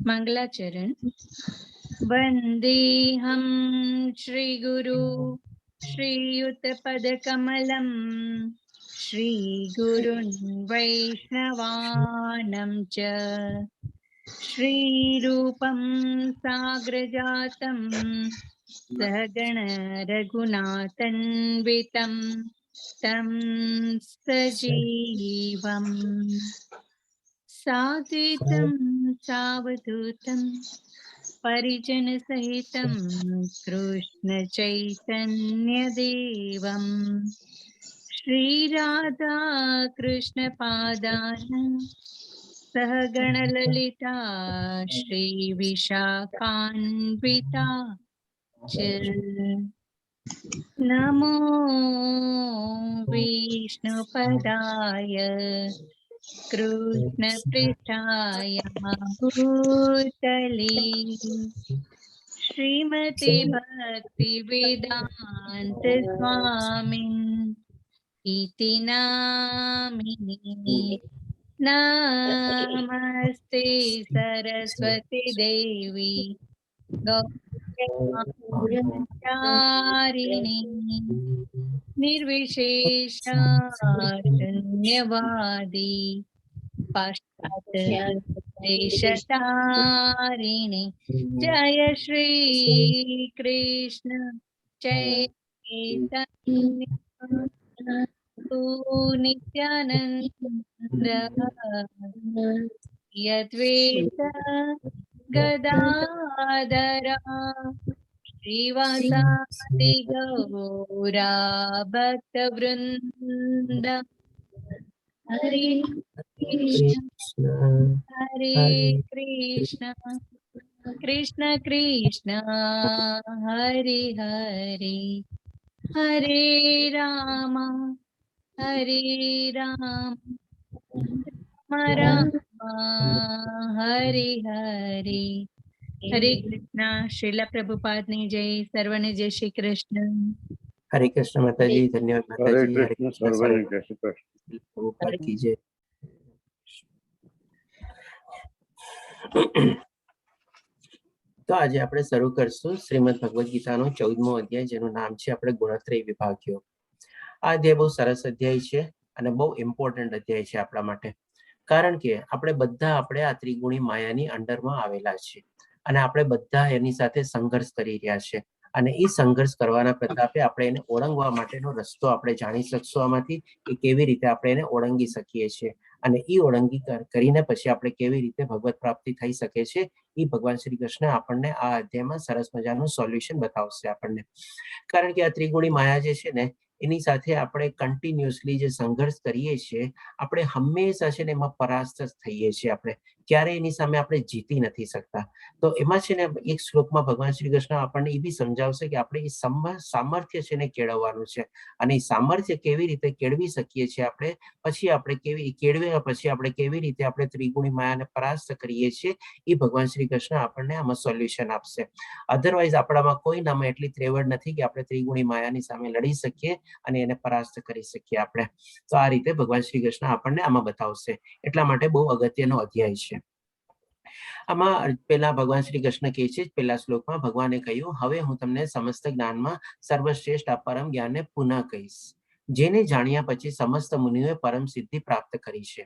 मंगलाचरण। वंदेहं श्रीगुरु श्रीयुतपदकमलं श्रीगुरुन् वैष्णवानं च श्रीरूपं साग्रजातं सहगण रघुनाथन्वितं तं सजीवम् साद्वैतं सावधूतं परिजन सहितं कृष्ण चैतन्यदेवं श्रीराधा कृष्ण पादान् सहगण ललिता श्रीविशाखान्विता च नमो विष्णुपदाय कृष्ण पृष्ठाय भूतले श्रीमते भक्ति वेदांत स्वामिन् इति नामिने नमस्ते सरस्वती देवी गौरवाचारिणी निर्विशेष शून्यवादी पाश्चात्यदेशतारिणी जय श्री कृष्ण चैतन्य नित्यानंद यद्वैत गदाधर श्रीवासादि गौरा भक्तवृंद हरे कृष्ण हरे कृष्ण कृष्ण कृष्ण हरे हरे हरे राम राम हरे हरे हरे कृष्णा। श्रीला प्रभुपाद ने जय। सर्वने जय श्री कृष्ण। हरे कृष्ण माताजी। धन्यवाद माताजी। हरे कृष्ण सर्वने जय श्री कृष्ण। प्रभुपाद की जय। तो आज આપણે શરૂ કરશું શ્રીમદ ભગવદ ગીતાનો 14મો અધ્યાય, જેનું નામ છે આપણે ગુણત્રય વિભાગ્યો. આ અધ્યાય બહુ સરસ અધ્યાય છે અને બહુ ઇમ્પોર્ટન્ટ અધ્યાય છે આપણા માટે, કારણ કે આપણે બધા આ ત્રિગુણી માયાની અંડરમાં આવેલા છે અને આપણે બધા એની સાથે સંઘર્ષ કરી રહ્યા છે. અને એ સંઘર્ષ કરવાના પ્રતાપે આપણે એને ઓળંગવા માટેનો રસ્તો આપણે જાણી શકશું આમાંથી, કે કેવી રીતે આપણે એને ઓળંગી શકીએ છીએ અને એ ઓળંગી કરીને પછી આપણે કેવી રીતે ભગવત પ્રાપ્તિ થઈ શકે છે, એ ભગવાન શ્રી કૃષ્ણ આપણને આ અધ્યાયમાં સરસ મજાનું સોલ્યુશન બતાવશે આપણને. કારણ કે આ ત્રિગુણી માયા જે છે ને, એની સાથે આપણે કન્ટિન્યુઅસલી જે સંઘર્ષ કરીએ છીએ, આપણે હંમેશા છે ને એમાં પરાસ્ત થઈએ છીએ. આપણે ક્યારેય એની સામે આપણે જીતી નથી શકતા. તો એમાં છે ને એક શ્લોકમાં ભગવાન શ્રી કૃષ્ણ આપણને એ બી સમજાવશે કે આપણે એ સામર્થ્ય છે ને કેળવવાનું છે, અને એ સામર્થ્ય કેવી રીતે કેળવી શકીએ છીએ આપણે, પછી આપણે કેળવ્યા પછી આપણે કેવી રીતે આપણે ત્રિગુણી માયાને પરાસ્ત કરીએ છીએ, એ ભગવાન શ્રી કૃષ્ણ આપણને આમાં સોલ્યુશન આપશે. અધરવાઇઝ આપણામાં કોઈનામાં એટલી ત્રેવડ નથી કે આપણે ત્રિગુણી માયાની સામે લડી શકીએ અને એને પરાસ્ત કરી શકીએ આપણે. તો આ રીતે ભગવાન શ્રી કૃષ્ણ આપણને આમાં બતાવશે. એટલા માટે બહુ અગત્યનો અધ્યાય છે. આમાં પહેલા ભગવાન શ્રી કૃષ્ણ કહે છે, પહેલા શ્લોકમાં ભગવાને કહ્યું, હવે હું તમને સમસ્ત જ્ઞાનમાં સર્વશ્રેષ્ઠ આ પરમ જ્ઞાનને પુનઃ કહીશ, જેને જાણ્યા પછી સમસ્ત મુનિઓએ પરમ સિદ્ધિ પ્રાપ્ત કરી છે.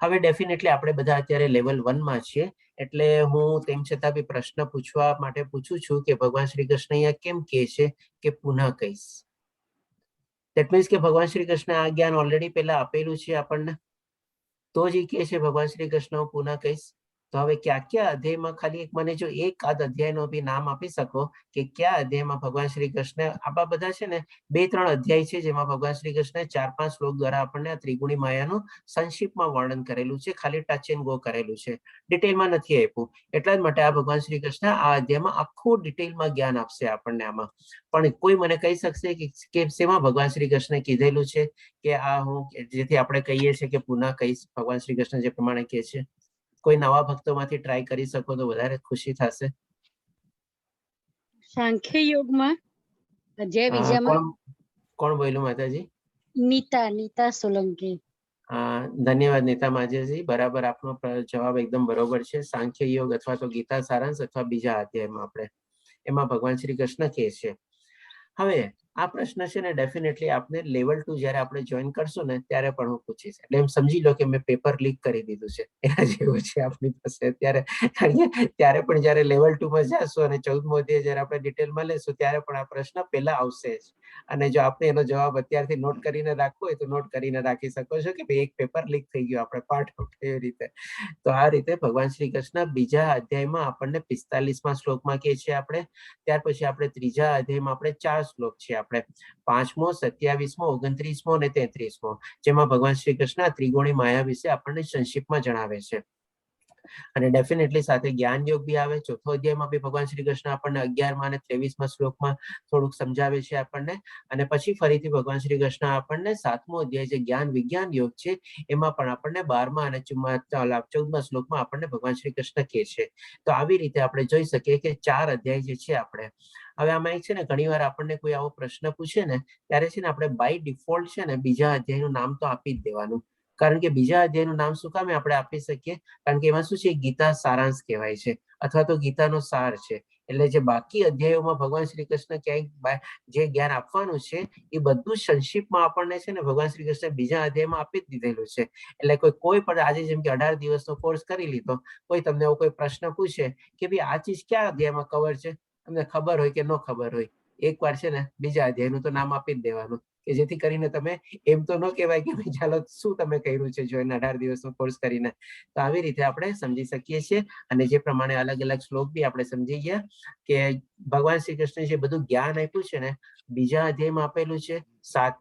હવે ડેફિનેટલી આપણે બધા અત્યારે લેવલ 1 માં છીએ, એટલે હું તેમ છતાં બી પ્રશ્ન પૂછવા માટે પૂછું છું કે ભગવાન શ્રી કૃષ્ણ અહીંયા કેમ કહે છે કે પુનઃ કહીશ? ધેટ મીન્સ કે ભગવાન શ્રી કૃષ્ણ આ જ્ઞાન ઓલરેડી પહેલા આપેલું છે આપણને, તો જ એ કહે છે ભગવાન શ્રી કૃષ્ણ હું પુનઃ કહીશ. તો હવે કયા અધ્યાયમાં, ખાલી મને જો એક આદ અધ્યાયનો બી નામ આપી શકો કે કયા અધ્યાયમાં ભગવાન શ્રી કૃષ્ણ, આ બધા છે ને 2-3 અધ્યાય છે જેમાં ભગવાન શ્રી કૃષ્ણ 4-5 શ્લોક દ્વારા આપણને આ ત્રિગુણી માયાનું સંક્ષિપ્તમાં વર્ણન કરેલું છે, ખાલી ટચ એન્ડ ગો કરેલું છે, ડિટેલમાં નથી આપ્યું. એટલા જ માટે આ ભગવાન શ્રી કૃષ્ણ આ અધ્યાયમાં આખું ડિટેલમાં જ્ઞાન આપશે આપણને આમાં. પણ કોઈ મને કહી શકશે કે શેમાં ભગવાન શ્રી કૃષ્ણ કીધેલું છે કે આ હું, જેથી આપણે કહીએ છીએ કે પુનઃ કહીશ ભગવાન શ્રી કૃષ્ણ જે પ્રમાણે કહે છે? કોઈ નવા ભક્તોમાંથી ટ્રાય કરી શકો તો વધારે ખુશી થશે. સાંખ્ય યોગમાં અધ્યાય બીજામાં કોણ બોલ્યું માતાજી? નીતા સોલંકી. ધન્યવાદ નીતા માજેજી. બરાબર, આપનો જવાબ એકદમ બરોબર છે. સાંખ્ય યોગ અથવા તો ગીતા સારાંશ અથવા બીજા અધ્યાયમાં આપણે એમાં ભગવાન શ્રી કૃષ્ણ કહે છે. હવે આ પ્રશ્ન છે ને ડેફિનેટલી આપને લેવલ 2 જ્યારે આપણે જોઈન કરશું ને ત્યારે પણ હું પૂછીશ. એટલે એમ સમજી લો કે મેં પેપર લીક કરી દીધું છે એના જેવું છે આપણી પાસે અત્યારે. ત્યારે પણ જ્યારે લેવલ 2 માં જશું અને 14મો અધ્યાય જ્યારે આપણે ડિટેલમાં લેશું ત્યારે પણ આ પ્રશ્ન પહેલા આવશે જ. અને જો આપણે એનો જવાબ અત્યારથી નોટ કરીને રાખવો હોય તો નોટ કરીને રાખી શકો છો કે ભાઈ એક પેપર લીક થઈ ગયું, આપણે પાઠ એ રીતે. તો આ રીતે ભગવાન શ્રી કૃષ્ણ બીજા અધ્યાયમાં આપણને 45મા શ્લોકમાં કહે છે આપણે. ત્યાર પછી આપણે ત્રીજા અધ્યાયમાં આપણે 4 શ્લોક છે આપણે, 5મો, 27મો, 29મો અને 33મો, જેમાં ભગવાન શ્રી કૃષ્ણ ત્રિગુણી માયા વિશે આપણને સંક્ષિપ્તમાં જણાવે છે. અને ડેફિનેટલી સાથે જ્ઞાન યોગ બી આવે. ચોથો અધ્યાયમાં બી ભગવાન શ્રી કૃષ્ણ આપણને 11મા અને 23મા શ્લોકમાં થોડુંક સમજાવે છે આપણને. અને પછી ફરીથી ભગવાન શ્રી કૃષ્ણ આપણને 7મો અધ્યાય જે જ્ઞાન વિજ્ઞાન યોગ છે એમાં પણ આપણને 12મા અને 14મા શ્લોકમાં આપણને ભગવાન શ્રી કૃષ્ણ કહે છે. તો આવી રીતે આપણે જોઈ શકીએ કે 4 અધ્યાય જે છે આપણે. હવે આમાં એક છે ને ઘણી વાર આપણને કોઈ આવો પ્રશ્ન પૂછે ને ત્યારે છે ને આપણે બાય ડિફોલ્ટ છે ને બીજા અધ્યાયનું નામ તો આપી જ દેવાનું. કારણ કે બીજા અધ્યાયનું નામ શું કામ આપણે આપી શકીએ? કારણ કે એમાં શું છે, ગીતા સારાંશ કહેવાય છે અથવા તો ગીતાનો સાર છે. એટલે જે બાકી અધ્યાયોમાં ભગવાન શ્રી કૃષ્ણ ક્યાંય જે જ્ઞાન આપવાનું છે એ બધું સંક્ષિપ્તમાં આપણને છે ને ભગવાન શ્રી કૃષ્ણ બીજા અધ્યાયમાં આપી જ દીધેલું છે. એટલે કોઈ પણ આજે જેમ કે 18 દિવસનો કોર્સ કરી લીધો, કોઈ તમને એવો કોઈ પ્રશ્ન પૂછે કે ભાઈ આ ચીજ ક્યાં અધ્યાયમાં કવર છે, તમને ખબર હોય કે ન ખબર હોય, એકવાર છે ને બીજા અધ્યાયનું તો નામ આપી જ દેવાનું, કે જેથી કરીને તમે એમ તો ન કહેવાય કે ભાઈ ચાલો શું તમે કર્યું છે જોઈને 18 દિવસનો કોર્સ કરીને. તો આવી રીતે આપણે સમજી શકીએ છીએ. અને જે પ્રમાણે અલગ અલગ શ્લોક બી આપણે સમજી ગયા કે ભગવાન શ્રી કૃષ્ણ જે બધું જ્ઞાન આપ્યું છે ને બીજા અધ્યાયમાં આપેલું છે.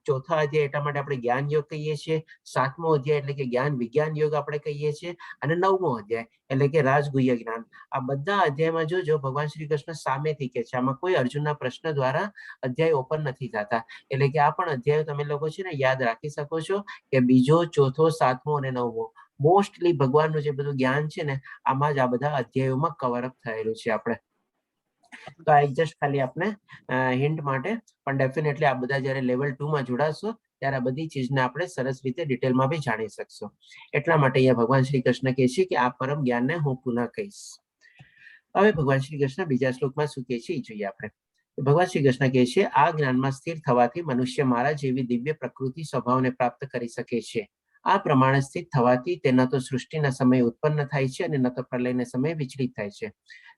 ચોથા અધ્યાય એટલા માટે આપણે જ્ઞાન યોગ કહીએ છીએ. 7મો અધ્યાય એટલે કે જ્ઞાન વિજ્ઞાન યોગ આપણે કહીએ છીએ. અને 9મો અધ્યાય એટલે કે રાજગુહ્ય જ્ઞાન. આ બધા અધ્યાયમાં જોજો ભગવાન શ્રી કૃષ્ણ સામેથી કહે છે. આમાં કોઈ અર્જુનના પ્રશ્ન દ્વારા અધ્યાય ઓપન નથી થતા. એટલે કે આ પણ અધ્યાય તમે લોકો છે ને યાદ રાખી શકો છો કે બીજો, ચોથો, 7મો અને 9મો મોસ્ટલી ભગવાનનું જે બધું જ્ઞાન છે ને આમાં જ આ બધા અધ્યાયોમાં કવર અપ થયેલું છે આપણે. તો આ જસ્ટ ખાલી આપણે હિન્ટ માટે, પણ ડેફિનેટલી આ બધા જ્યારે લેવલ 2 માં જોડાશો ત્યારે આ બધી ચીજને આપણે સરસ રીતે ડિટેલમાં બી જાણી શકશો. એટલા માટે અહીંયા ભગવાન શ્રી કૃષ્ણ કહે છે કે આ પરમ જ્ઞાનને હું પુનઃ કહીશ. હવે ભગવાન શ્રી કૃષ્ણ બીજા શ્લોકમાં શું કહે છે એ જોઈએ આપણે. ભગવાન શ્રી કૃષ્ણ કહે છે, આ જ્ઞાનમાં સ્થિર થવાથી મનુષ્ય મારા જેવી દિવ્ય પ્રકૃતિ સ્વભાવને પ્રાપ્ત કરી શકે છે. આ પ્રમાણે સ્થિત થવાથી તે ન તો સૃષ્ટિના સમય ઉત્પન્ન થાય છે અને ન તો પ્રલયના સમય વિચલિત થાય છે.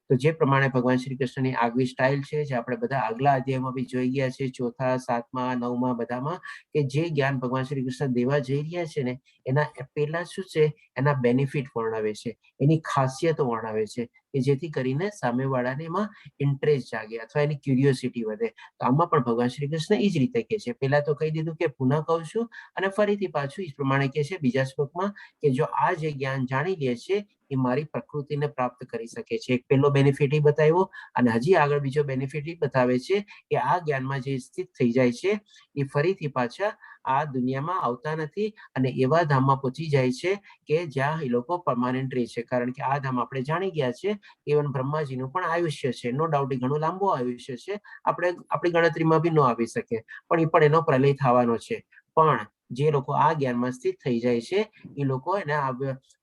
તો જે પ્રમાણે ભગવાન શ્રી કૃષ્ણની આગવી સ્ટાઇલ છે, જે આપણે બધા આગલા અધ્યાયમાં બી જોઈ ગયા છે, ચોથા, 7મા, 9મા બધામાં, કે જે જ્ઞાન ભગવાન શ્રી કૃષ્ણ દેવા જઈ રહ્યા છે ને એના પહેલા શું છે, એના બેનિફિટ વર્ણવે છે, એની ખાસિયતો વર્ણવે છે, કે જેથી કરીને સામેવાળાને એમાં ઇન્ટરેસ્ટ જાગે અથવા એની ક્યુરિયોસિટી વધે. તો આમાં પણ ભગવાન શ્રી કૃષ્ણ એ જ રીતે કહે છે. પહેલા તો કહી દીધું કે પુનઃ કહું છું, અને ફરીથી પાછું એ પ્રમાણે કહે છે બીજા શ્લોકમાં કે જો આ જે જ્ઞાન જાણી લે છે એ મારી પ્રકૃતિને પ્રાપ્ત કરી શકે છે. એક પહેલો બેનિફિટ એ બતાવ્યો, અને હજી આગળ બીજો બેનિફિટ એ બતાવે છે કે આ જ્ઞાનમાં જે સ્થિત થઈ જાય છે એ ફરીથી પાછા આ દુનિયામાં આવતા નથી અને એવા ધામમાં પહોંચી જાય છે કે જ્યાં એ લોકો પરમાનન્ટ રહે છે. કારણ કે આ ધામ આપણે જાણી ગયા છે, ઇવન બ્રહ્માજીનું પણ આયુષ્ય છે, નો ડાઉટ ઘણું લાંબુ આયુષ્ય છે, આપણે આપણી ગણતરીમાં બી ન આવી શકે, પણ એ પણ એનો પ્રલય થવાનો છે. પણ જે લોકો આ જ્ઞાનમાં સ્થિત થઈ જાય છે એ લોકો એને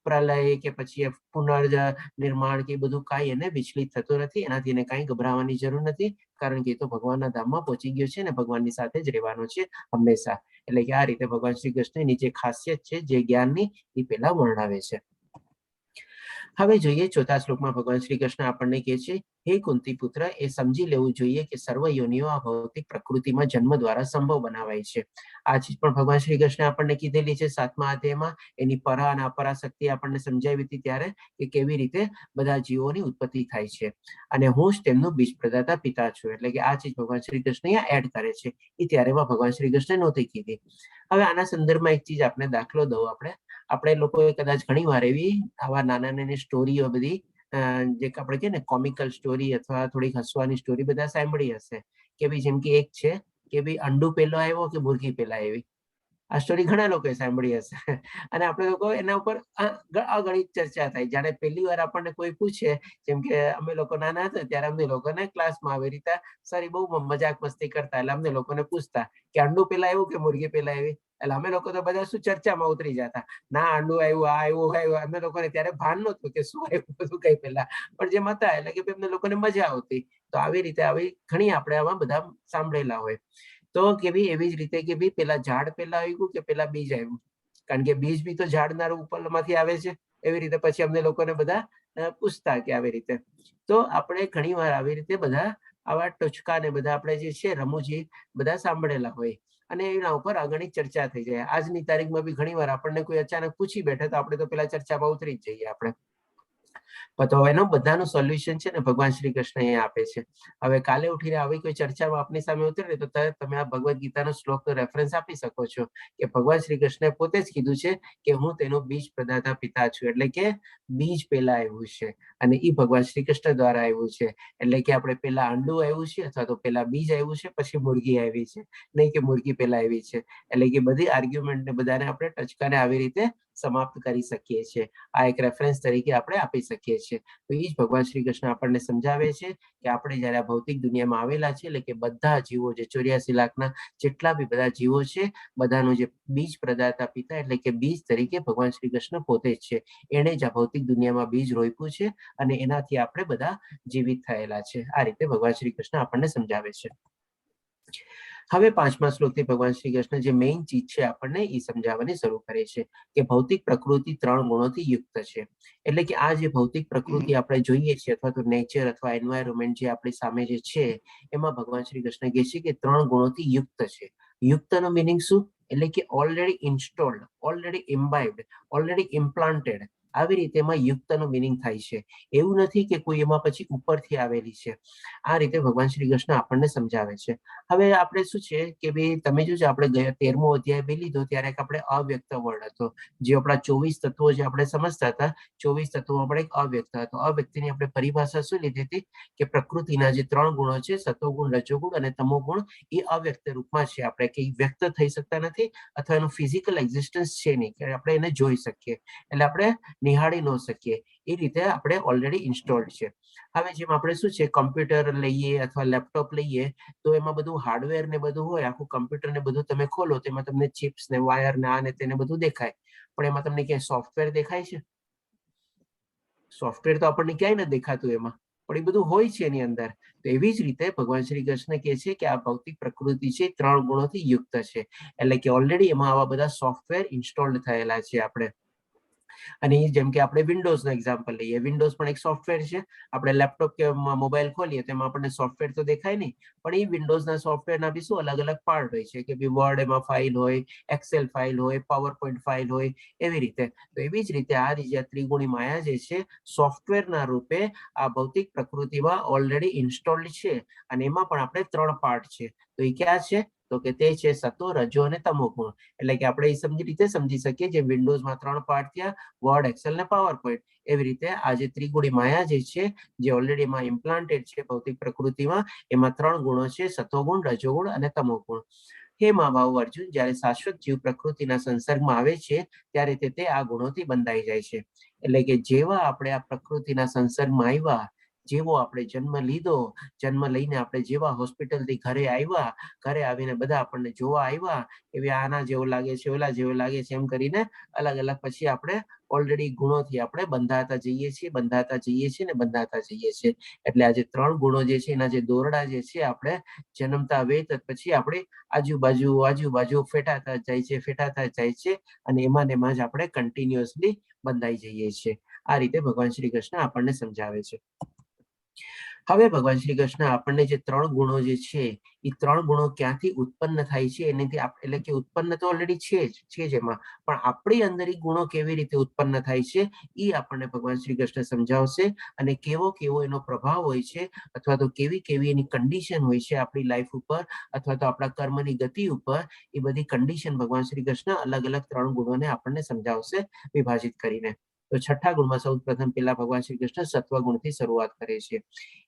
પ્રલય કે પછી પુનર્નિર્માણ કે બધું કાંઈ એને વિચલિત થતું નથી. એનાથી એને કાંઈ ગભરાવાની જરૂર નથી, કારણ કે એ તો ભગવાનના ધામમાં પહોંચી ગયો છે ને ભગવાનની સાથે જ રહેવાનો છે હંમેશા. એટલે કે આ રીતે ભગવાન શ્રી કૃષ્ણની જે ખાસિયત છે જે જ્ઞાનની એ પહેલા વર્ણવે છે. હવે જોઈએ ચોથા શ્લોકમાં ભગવાન શ્રી કૃષ્ણ આપણને કહે છે, હે કુંતી પુત્ર, એ સમજી લેવું જોઈએ કે સર્વ યોનિઓ આ ભૌતિક પ્રકૃતિમાં જન્મ દ્વારા સંભવ બનાવાય છે. આ ચીજ પણ ભગવાન શ્રી કૃષ્ણ આપણને કીધેલી છે 7મા અધ્યાયમાં. એની પરા અને અપરા શક્તિ આપણને સમજાવી હતી ત્યારે કે કેવી રીતે બધા જીવોની ઉત્પત્તિ થાય છે, અને હું જ તેમનું બીજ પ્રદાતા પિતા છું. એટલે કે આ ચીજ ભગવાન શ્રી કૃષ્ણ અહીંયા એડ કરે છે, એ ત્યારે ભગવાન શ્રી કૃષ્ણ નહોતી કીધી. હવે આના સંદર્ભમાં એક ચીજ આપણે દાખલો દઉં. આપણે લોકોએ કદાચ ઘણી વાર એવી આવા નાના નાની સ્ટોરીઓ બધી જે આપણે કહે ને કોમિકલ સ્ટોરી અથવા થોડીક હસવાની સ્ટોરી બધા સાંભળી હશે, કે ભાઈ જેમ કે એક છે કે ભાઈ અંડુ પેલો આવ્યો કે મુરગી પેલા આવી. આ સ્ટોરી ઘણા લોકોએ સાંભળી હશે અને આપણે લોકો એના ઉપર અગણિત ચર્ચા થાય. જાણે પહેલી વાર આપણને કોઈ પૂછે, જેમ કે અમે લોકો નાના હતા ત્યારે અમને લોકોને ક્લાસમાં આવી રીતે સર બહુ મજાક મસ્તી કરતા, એટલે અમને લોકોને પૂછતા કે અંડુ પેલા આવ્યું કે મુરગી પેલા આવી. એટલે અમે લોકો તો બધા શું ચર્ચામાં ઉતરી જતા, ના આંડું આવ્યું અમે લોકોને ત્યારે ભાન નહોતું કે શું આવ્યું બધું કઈ પહેલા, પણ જેમ હતા એટલે કે એમને લોકોને મજા આવતી. તો આવી રીતે આવી ઘણી આપણે આમાં બધા સાંભળેલા હોય. તો કેવી એવી જ રીતે કે ભાઈ પેલા ઝાડ પેલા આવ્યું કે પેલા બીજ આવ્યું, કારણ કે બીજ બી તો ઝાડના ઉપરમાંથી આવે છે. એવી રીતે પછી અમને લોકોને બધા પૂછતા કે આવી રીતે. તો આપણે ઘણી વાર આવી રીતે બધા આવા ટચકા ને બધા આપણે જે છે રમૂજી બધા સાંભળેલા હોય અને એના ઉપર આગળની ચર્ચા થઈ જાય. આજની તારીખમાં બી ઘણી વાર આપણને કોઈ અચાનક પૂછી બેઠે તો આપણે તો પેલા ચર્ચામાં ઉતરી જ જઈએ આપણે. તો એનું બધાનું સોલ્યુશન છે ને ભગવાન શ્રી કૃષ્ણ અહીંયા આપે છે. હવે કાલે ઉઠીને આવી કોઈ ચર્ચામાં આપની સામે ઉતરે તો તમે આ ભગવદ્ ગીતાનો શ્લોકનો રેફરન્સ આપી શકો છો કે ભગવાન શ્રી કૃષ્ણે પોતે જ કીધું છે કે હું તેનો બીજ પ્રદાતા પિતા છું, એટલે કે બીજ પેલા આવ્યું છે અને એ ભગવાન શ્રી કૃષ્ણ દ્વારા આવ્યું છે. એટલે કે આપણે પેલા અંડું આવ્યું છે અથવા તો પેલા બીજ આવ્યું છે પછી મુરગી આવી છે, નહીં કે મુરગી પેલા આવી છે. એટલે કે બધી આર્ગ્યુમેન્ટ ને બધાને આપણે ટચકાને આવી રીતે સમાપ્ત કરી શકીએ છીએ. આ એક રેફરન્સ તરીકે આપણે આપી શકીએ છીએ. તો એ જ ભગવાન શ્રી કૃષ્ણ આપણને સમજાવે છે કે આપણે જયારે આ ભૌતિક દુનિયામાં આવેલા છે એટલે કે બધા જીવો જે 84 લાખના જેટલા બી બધા જીવો છે બધાનું જે બીજ પ્રદાતા પિતા એટલે કે બીજ તરીકે ભગવાન શ્રી કૃષ્ણ પોતે જ છે. એને જ આ ભૌતિક દુનિયામાં બીજ રોપ્યું છે અને એનાથી આપણે બધા જીવિત થયેલા છે. આ રીતે ભગવાન શ્રી કૃષ્ણ આપણને સમજાવે છે. હવે 5મા શ્લોકથી ભગવાન શ્રી કૃષ્ણ જે મેઇન ચીજ છે આપણને એ સમજાવવાની શરૂ કરે છે કે ભૌતિક પ્રકૃતિ 3 ગુણોથી યુક્ત છે. એટલે કે આ જે ભૌતિક પ્રકૃતિ આપણે જોઈએ છીએ અથવા તો નેચર અથવા એન્વાયરમેન્ટ જે આપણી સામે જે છે એમાં ભગવાન શ્રી કૃષ્ણ કહે છે કે 3 ગુણોથી યુક્ત છે. યુક્તનો મિનિંગ શું? એટલે કે ઓલરેડી ઇન્સ્ટોલ્ડ, ઓલરેડી ઇમ્બાઇબ્ડ, ઓલરેડી ઇમ્પ્લાન્ટેડ. આવી રીતે એમાં યુક્તનો મિનિંગ થાય છે. એવું નથી કે કોઈ એમાં પછી ઉપરથી આવેલી છે. આ રીતે ભગવાન શ્રી કૃષ્ણ આપણને સમજાવે છે. હવે આપણે શું છે કે ભાઈ તમે જોજો આપણે 13મો અધ્યાય બી લીધો ત્યારે આપણે અવ્યક્ત વર્ડ હતો. જે આપણા 24 તત્વો જે આપણે સમજતા હતા 24 તત્વો આપણે એક અવ્યક્ત હતો. અવ્યક્તની આપણે પરિભાષા શું લીધી હતી કે પ્રકૃતિના જે 3 ગુણો છે સતોગુણ, રજોગુણ અને તમોગુણ એ અવ્યક્ત રૂપમાં છે. આપણે કઈ વ્યક્ત થઈ શકતા નથી અથવા એનું ફિઝિકલ એક્ઝિસ્ટન્સ છે નહીં કે આપણે એને જોઈ શકીએ, એટલે આપણે નિહાળી ન શકીએ. એ રીતે આપણે ઓલરેડી ઇન્સ્ટોલ્ડ છે. હવે જેમ આપણે શું છે કમ્પ્યુટર લઈએ અથવા લેપટોપ લઈએ તો એમાં બધું હાર્ડવેર ને બધું હોય, આખું કમ્પ્યુટર ને બધું તમે ખોલો તો એમાં તમને ચિપ્સ ને વાયર ને આ ને તેને બધું દેખાય, પણ એમાં તમને ક્યાંય સોફ્ટવેર દેખાય છે? સોફ્ટવેર તો આપણને ક્યાંય નથી દેખાતું એમાં, પણ એ બધું હોય છે એની અંદર. તો એવી જ રીતે ભગવાન શ્રી કૃષ્ણ કહે છે કે આ ભૌતિક પ્રકૃતિ છે 3 ગુણોથી યુક્ત છે. એટલે કે ઓલરેડી એમાં આવા બધા સોફ્ટવેર ઇન્સ્ટોલ્ડ થયેલા છે આપણે. અને જેમ કે આપણે વિન્ડોઝનો એક્ઝામ્પલ લઈએ, વિન્ડોઝ પણ એક સોફ્ટવેર છે. આપણે લેપટોપ કે મોબાઈલ ખોલીએ તો એમાં આપણને સોફ્ટવેર તો દેખાય નહીં, પણ એ વિન્ડોઝના સોફ્ટવેરના બી શું અલગ અલગ પાર્ટ હોય છે કે ભાઈ વર્ડ એમાં ફાઇલ હોય, એક્સેલ ફાઇલ હોય, પાવર પોઈન્ટ ફાઇલ હોય, એવી રીતે. તો એવી જ રીતે આ જે ત્રિગુણી માયા જે છે સોફ્ટવેરના રૂપે આ ભૌતિક પ્રકૃતિમાં ઓલરેડી ઇન્સ્ટોલ્ડ છે અને એમાં પણ આપણે 3 પાર્ટ છે. તો એ ક્યાં છે? તો કે તે છે સતો, રજો અને તમો ગુણ. એટલે કે આપણે એ રીતે સમજી શકીએ જે વિન્ડોઝમાં 3 પાર્ટ થયા, વર્ડ, એક્સેલ ને પાવર પોઈન્ટ. એવી રીતે આ જે ત્રિગુણી માયા જે છે જે ઓલરેડી એમાં ઇમ્પ્લાન્ટેડ છે ભૌતિક પ્રકૃતિમાં, એમાં 3 ગુણો છે સતોગુણ, રજોગુણ અને તમોગુણ. હે મહાભાવ અર્જુન, જ્યારે શાશ્વત જીવ પ્રકૃતિના સંસર્ગમાં આવે છે ત્યારે તે આ ગુણોથી બંધાઈ જાય છે. એટલે કે જેવા આપણે આ પ્રકૃતિના સંસર્ગમાં આવ્યા, જેવો આપણે જન્મ લીધો, જન્મ લઈને આપણે જેવા હોસ્પિટલથી ઘરે આવ્યા, ઘરે આવીને બધા આપણને જોવા આવ્યા એવી આના જેવો લાગે છે, ઓલા જેવો લાગે છે, એમ કરીને અલગ અલગ પછી આપણે ઓલરેડી ગુણોથી આપણે બંધાતા જઈએ છીએ, બંધાતા જઈએ છીએ ને બંધાતા જઈએ છીએ. એટલે આ જે 3 ગુણો જે છે એના જે દોરડા જે છે આપણે જન્મતા વેત પછી આપણે આજુબાજુ ફેટાતા જાય છે, ફેટાતા જાય છે અને એમાં જ આપણે કન્ટિન્યુઅસલી બંધાઈ જઈએ છીએ. આ રીતે ભગવાન શ્રી કૃષ્ણ આપણને સમજાવે છે. હવે ભગવાન શ્રી કૃષ્ણ આપણને જે 3 ગુણો જે છે એ 3 ગુણો ક્યાંથી ઉત્પન્ન થાય છે એનાથી એટલે કે ઉત્પન્ન તો ઓલરેડી છે જ એમાં, પણ આપણી અંદર એ ગુણો કેવી રીતે ઉત્પન્ન થાય છે એ આપણને ભગવાન શ્રી કૃષ્ણ સમજાવશે અને કેવો એનો પ્રભાવ હોય છે અથવા તો કેવી એની કન્ડિશન હોય છે આપણી લાઈફ ઉપર અથવા તો આપણા કર્મની ગતિ ઉપર. એ બધી કન્ડિશન ભગવાન શ્રી કૃષ્ણ અલગ અલગ 3 ગુણોને આપણને સમજાવશે વિભાજિત કરીને. તો 6ઠા ગુણમાં સૌપ્રથમ પેલા ભગવાન શ્રી કૃષ્ણ સત્વગુણથી શરૂઆત કરે છે.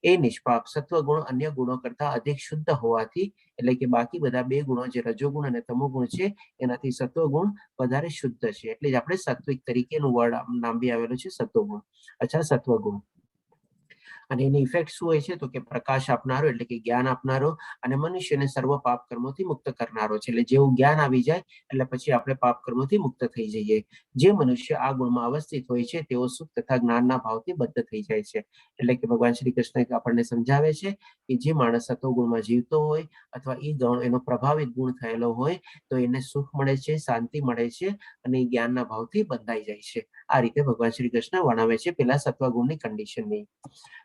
એ નિષ્પાપ સત્વગુણ અન્ય ગુણો કરતા અધિક શુદ્ધ હોવાથી, એટલે કે બાકી બધા 2 ગુણો જે રજોગુણ અને તમોગુણ છે એનાથી સત્વગુણ વધારે શુદ્ધ છે. એટલે જ આપણે સાત્વિક તરીકેનું નામ બી આવેલું છે સત્વગુણ. અચ્છા, સત્વગુણ. અને એની ઇફેક્ટ શું હોય છે તો કે પ્રકાશ આપનારો એટલે કે જ્ઞાન આપનારો અને મનુષ્યને સર્વ પાપ કર્મોથી મુક્ત કરનારો છે. એટલે જેવું જ્ઞાન આવી જાય એટલે પછી આપણે પાપ કર્મોથી મુક્ત થઈ જઈએ. જે મનુષ્ય આ ગુણમાં અવસ્થિત હોય છે તેઓ સુખ તથા જ્ઞાનના ભાવથી બદ્ધ થઈ જાય છે. એટલે કે ભગવાન શ્રી કૃષ્ણ આપણને સમજાવે છે કે જે માણસ સતોગુણમાં જીવતો હોય અથવા એ ગણ એનો પ્રભાવિત ગુણ થયેલો હોય તો એને સુખ મળે છે, શાંતિ મળે છે અને એ જ્ઞાનના ભાવથી બંધાઈ જાય છે. આ રીતે ભગવાન શ્રી કૃષ્ણ વર્ણવે છે પેલા સત્વગુણની કન્ડિશનની.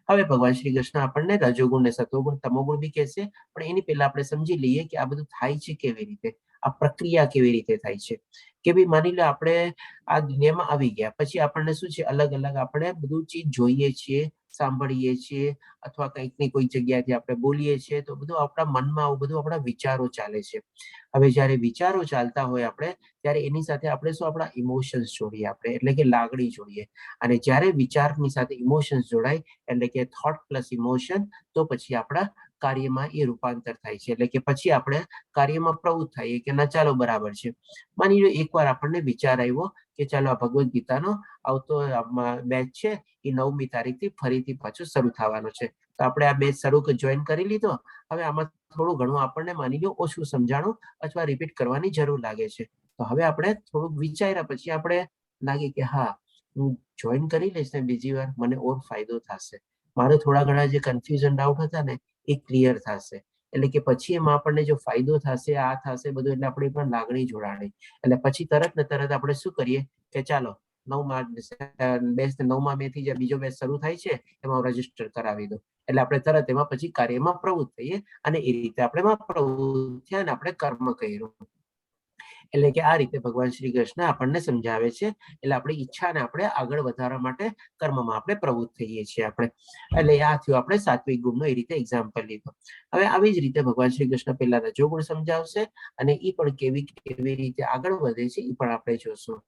હવે ભગવાન શ્રી કૃષ્ણ આપણને રજોગુણ ને સત્વગુણ તમોગુણ બી કહેશે, પણ એની પહેલા આપણે સમજી લઈએ કે આ બધું થાય છે કેવી રીતે, આ પ્રક્રિયા કેવી રીતે થાય છે. કે ભાઈ માની લો આપણે આ દુનિયામાં આવી ગયા પછી આપણને શું છે અલગ અલગ આપણે બધું ચીજ જોઈએ છીએ, સાંભળીએ છીએ અથવા કંઈક ની કોઈ જગ્યાથી આપણે બોલીએ છીએ તો બધું આપણા મનમાં આવું બધું આપણા વિચારો ચાલે છે. હવે જ્યારે વિચારો ચાલતા હોય આપણે ત્યારે એની સાથે આપણે શું આપણા ઇમોશન્સ જોડીએ આપણે એટલે કે લાગણી જોડીએ. અને જ્યારે વિચારની સાથે ઇમોશન્સ જોડાય એટલે કે થોટ પ્લસ ઇમોશન તો પછી આપણા કાર્યમાં એ રૂપાંતર થાય છે. એટલે કે પછી આપણે કાર્યમાં પ્રવૃત્ત થઈએ કે ના ચાલો બરાબર છે. માની લો એકવાર આપણને વિચાર આવ્યો કે ચાલો આ ભગવદ્ ગીતાનો આવતો બેચ છે એ 9મી તારીખથી ફરીથી પાછો શરૂ થવાનો છે. તો આપણે આ બેચ શરૂ જોઈન કરી લીધો. હવે આમાં થોડું ઘણું આપણને માની લો ઓછું સમજાણું અથવા રિપીટ કરવાની જરૂર લાગે છે. તો હવે આપણે થોડુંક વિચાર્યા પછી આપણે લાગે કે હા હું જોઈન કરી લઈશ ને બીજી વાર મને ઓર ફાયદો થશે. મારે થોડા ઘણા જે કન્ફ્યુઝન ડાઉટ હતા ને એ ક્લિયર થશે. એટલે કે પછી એમાં આપણને જો ફાયદો થશે આ થશે બધું એટલે આપણી પણ લાગણી જોડાણી. એટલે પછી તરત ને તરત આપણે શું કરીએ કે ચાલો 9મા મે થી જે બીજો બેચ શરૂ થાય છે એમાં રજીસ્ટર કરાવી દો. એટલે આપણે તરત એમાં પછી કાર્યમાં પ્રવૃત્ત થઈએ અને એ રીતે આપણે એમાં પ્રવૃત્ત થયા અને આપણે કર્મ કર્યું. એટલે કે આ રીતે ભગવાન શ્રી કૃષ્ણ આપણને સમજાવે છે. એટલે આપણી ઈચ્છાને આપણે આગળ વધારવા માટે કર્મમાં આપણે પ્રવૃત્ત થઈએ છીએ આપણે. એટલે આ થયું આપણે સાત્વિક ગુણનો એ રીતે એક્ઝામ્પલ લીધો. હવે આવી જ રીતે ભગવાન શ્રી કૃષ્ણ પહેલા રજોગુણ સમજાવશે અને એ પણ કેવી રીતે આગળ વધે છે એ પણ આપણે જોશું.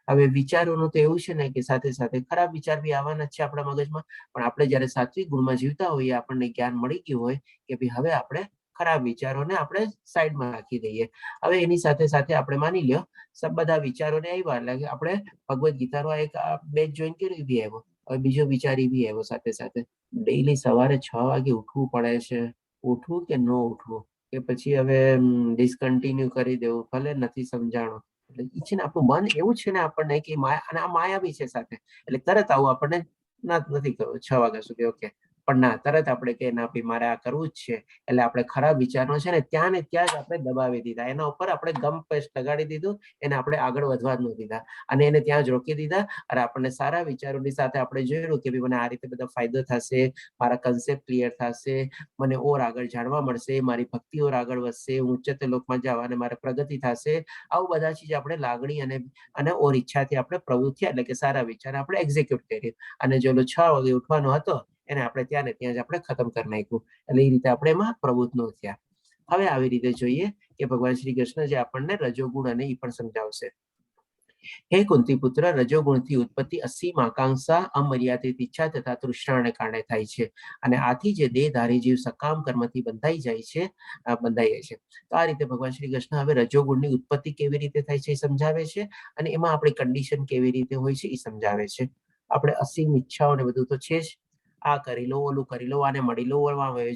હવે વિચારોનું તો એવું છે ને કે સાથે સાથે ખરાબ વિચાર બી આવવાના છે આપણા મગજમાં, પણ આપણે જયારે સાત્વિક ગુણમાં જીવતા હોઈએ આપણને જ્ઞાન મળી ગયું હોય કે ભાઈ હવે આપણે ખરાબ વિચારોને આપણે સાઈડમાં રાખી દઈએ. હવે એની સાથે સાથે આપણે માની લ્યો બધા વિચારોને આવ્યા એટલે આપણે ભગવદ્ ગીતાનો એક બેચ જોઈન કર્યું બી આવ્યો. હવે બીજો વિચાર એ બી આવ્યો સાથે સાથે ડેઈલી સવારે 6 વાગે ઉઠવું પડે છે, ઉઠવું કે ન ઉઠવું કે પછી હવે ડિસકન્ટિન્યુ કરી દેવું ભલે નથી સમજાણું. એટલે એ છે ને આપણું મન એવું છે ને આપણને કે અને આ માયા બી છે સાથે. એટલે તરત આવું આપણને નથી કરવું 6 વાગ્યા સુધી ઓકે, પણ ના તરત આપણે કે ના ભાઈ મારે આ કરવું જ છે. એટલે આપણે ખરાબ વિચારો છે ને ત્યાં જ આપણે દબાવી દીધા. એના ઉપર આપણે ગમ પેસ્ટ લગાડી દીધું. એને આપણે આગળ વધવા જ ન દીધા અને એને ત્યાં જ રોકી દીધા. અને આપણને સારા વિચારોની સાથે આપણે જોયું કે ભાઈ મને આ રીતે બધા ફાયદો થશે, મારા કન્સેપ્ટ ક્લિયર થશે, મને ઓર આગળ જાણવા મળશે, મારી ભક્તિ ઓર આગળ વધશે, હું ઉચ્ચતર લોકમાં જવા અને મારે પ્રગતિ થશે. આવું બધા ચીજ આપણે લાગણી અને ઓર ઈચ્છાથી આપણે પ્રવૃત્તિ એટલે કે સારા વિચાર આપણે એક્ઝિક્યુટ કર્યું. અને જો 6 વાગે ઉઠવાનો હતો એને આપણે ત્યાં ને ત્યાં જ આપણે ખતમ કરી નાખ્યું. એટલે એ રીતે આપણે એમાં પ્રવૃત્ત ન થયા. હવે આવી રીતે જોઈએ કે ભગવાન શ્રી કૃષ્ણ જે આપણને રજોગુણ અને એ પણ સમજાવશે. હે કુંતી પુત્ર, રજોગુણથી ઉત્પત્તિ અસીમ આકાંક્ષા, અમર્યાદિત ઈચ્છા તથા તૃષ્ણાને કારણે થાય છે. અને આથી જે દેહધારી જીવ સકામ કર્મથી બંધાઈ જાય છે. તો આ રીતે ભગવાન શ્રી કૃષ્ણ હવે રજોગુણની ઉત્પત્તિ કેવી રીતે થાય છે એ સમજાવે છે અને એમાં આપણી કન્ડિશન કેવી રીતે હોય છે એ સમજાવે છે. આપણે અસીમ ઈચ્છાઓ ને બધું તો છે જ, આ કરી લો, ઓલું કરી લો, આને મળી લો,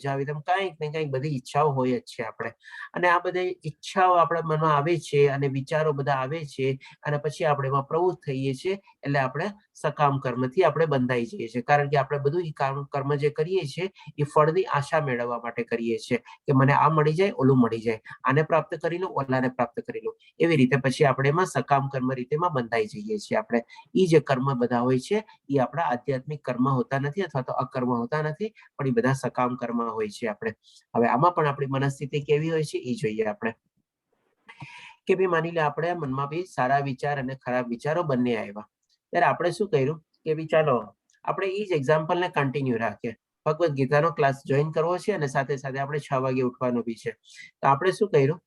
જાવી તેમ કંઈક ને કંઈક બધી ઈચ્છાઓ હોય જ છે આપણે. અને આ બધી ઈચ્છાઓ આપણા મનમાં આવે છે અને વિચારો બધા આવે છે અને પછી આપણે એમાં પ્રવૃત્ત થઈએ છીએ. એટલે આપણે સકામ કર્મથી આપણે બંધાઈ જઈએ છીએ. કારણ કે આપણે બધું કર્મ જે કરીએ છીએ એ ફળની આશા મેળવવા માટે કરીએ છીએ કે મને આ મળી જાય, ઓલું મળી જાય, આને પ્રાપ્ત કરી લો, ઓલાને પ્રાપ્ત કરી લો. એવી રીતે પછી આપણે એમાં સકામ કર્મ રીતેમાં બંધાઈ જઈએ છીએ. આપણે એ જે કર્મ બધા હોય છે એ આપણા આધ્યાત્મિક કર્મ હોતા નથી અથવા તો અકર્મ હોતા નથી, પણ એ બધા સકામ કર્મ હોય છે. આપણે હવે આમાં પણ આપણી મનસ્થિતિ કેવી હોય છે એ જોઈએ આપણે કે ભાઈ માની લે આપણે મનમાં બી સારા વિચાર અને ખરાબ વિચારો બંને આવ્યા. ત્યારે આપણે શું કર્યું કે ભાઈ ચાલો આપણે એ જ એક્ઝામ્પલને કન્ટિન્યુ રાખીએ. ભગવદ્ ગીતાનો ક્લાસ જોઈન કરવો છે અને સાથે સાથે આપણે 6 વાગે ઉઠવાનું બી છે. તો આપણે શું કર્યું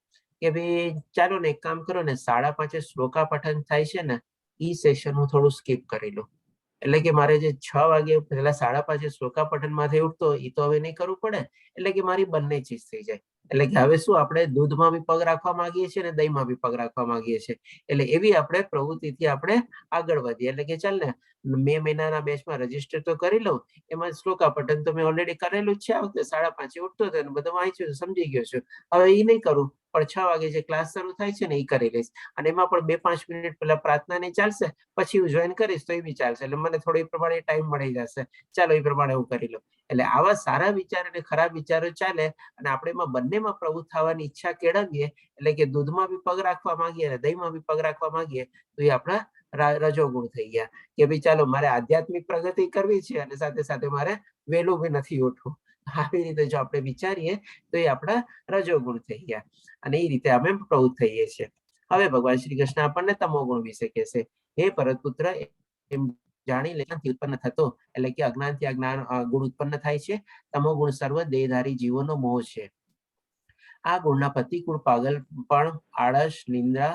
કે ભાઈ ચાલો ને એક કામ કરો ને 5:30 શ્લોકા પઠન થાય છે ને એ સેશન હું થોડું સ્કીપ કરી લઉં. એટલે કે મારે જે 6 વાગે પહેલા 5:30 શ્લોકા પઠન માંથી ઉઠતો એ તો હવે નહીં કરવું પડે, એટલે કે મારી બંને ચીજ થઈ જાય. એટલે કે હવે શું આપણે દૂધમાં બી પગ રાખવા માંગીએ છીએ અને દહીંમાં બી પગ રાખવા માંગીએ છીએ. એટલે એવી આપણે પ્રવૃત્તિથી આપણે આગળ વધીએ. એટલે કે ચાલ ને મે મહિનાના બેચમાં રજીસ્ટર તો કરી લઉં, એમાં શ્લોકા પઠન તો મેં ઓલરેડી કરેલું જ છે. આ વખતે 5:30 ઉઠતો હતો અને બધું વાંચ્યું સમજી ગયો છું. હવે એ નહીં કરું, પણ 6 વાગે જે ક્લાસ શરૂ થાય છે ને એ કરી લઈશ. અને એમાં પણ 2-5 મિનિટ પહેલા પ્રાર્થના નહીં ચાલશે, પછી હું જોઈન કરીશ તો એ બી ચાલશે. એટલે મને થોડો એ પ્રમાણે ટાઈમ મળી જશે. ચાલો એ પ્રમાણે હું કરી લઉં. એટલે આવા સારા વિચાર અને ખરાબ વિચારો ચાલે અને આપણે એમાં બંનેમાં પ્રવૃત્ત થવાની ઈચ્છા કેળવીએ. એટલે કે દૂધમાં બી પગ રાખવા માંગીએ અને દહીંમાં બી પગ રાખવા માંગીએ તો એ આપણા રજોગુણ થઈ ગયા. કે ભાઈ ચાલો મારે આધ્યાત્મિક પ્રગતિ કરવી છે અને સાથે સાથે મારે વહેલું બી નથી ઉઠવું. આવી રીતે જો આપણે વિચારીએ તો એ આપણા રજોગુણ થઈ ગયા અને એ રીતે અમે પ્રવૃત્ત થઈએ છીએ. હવે ભગવાન શ્રી કૃષ્ણ આપણને તમોગુણ વિશે કહેશે. હે ભરતપુત્ર, એમ જાણી લે ઉત્પન્ન થતો, એટલે કે અજ્ઞાનથી અજ્ઞાન ગુણ ઉત્પન્ન થાય છે. તમોગુણ સર્વ દેહધારી જીવોનો મોહ છે. આ ગુણના પ્રતિકૂળ પાગલ પણ આળસ નિંદ્રા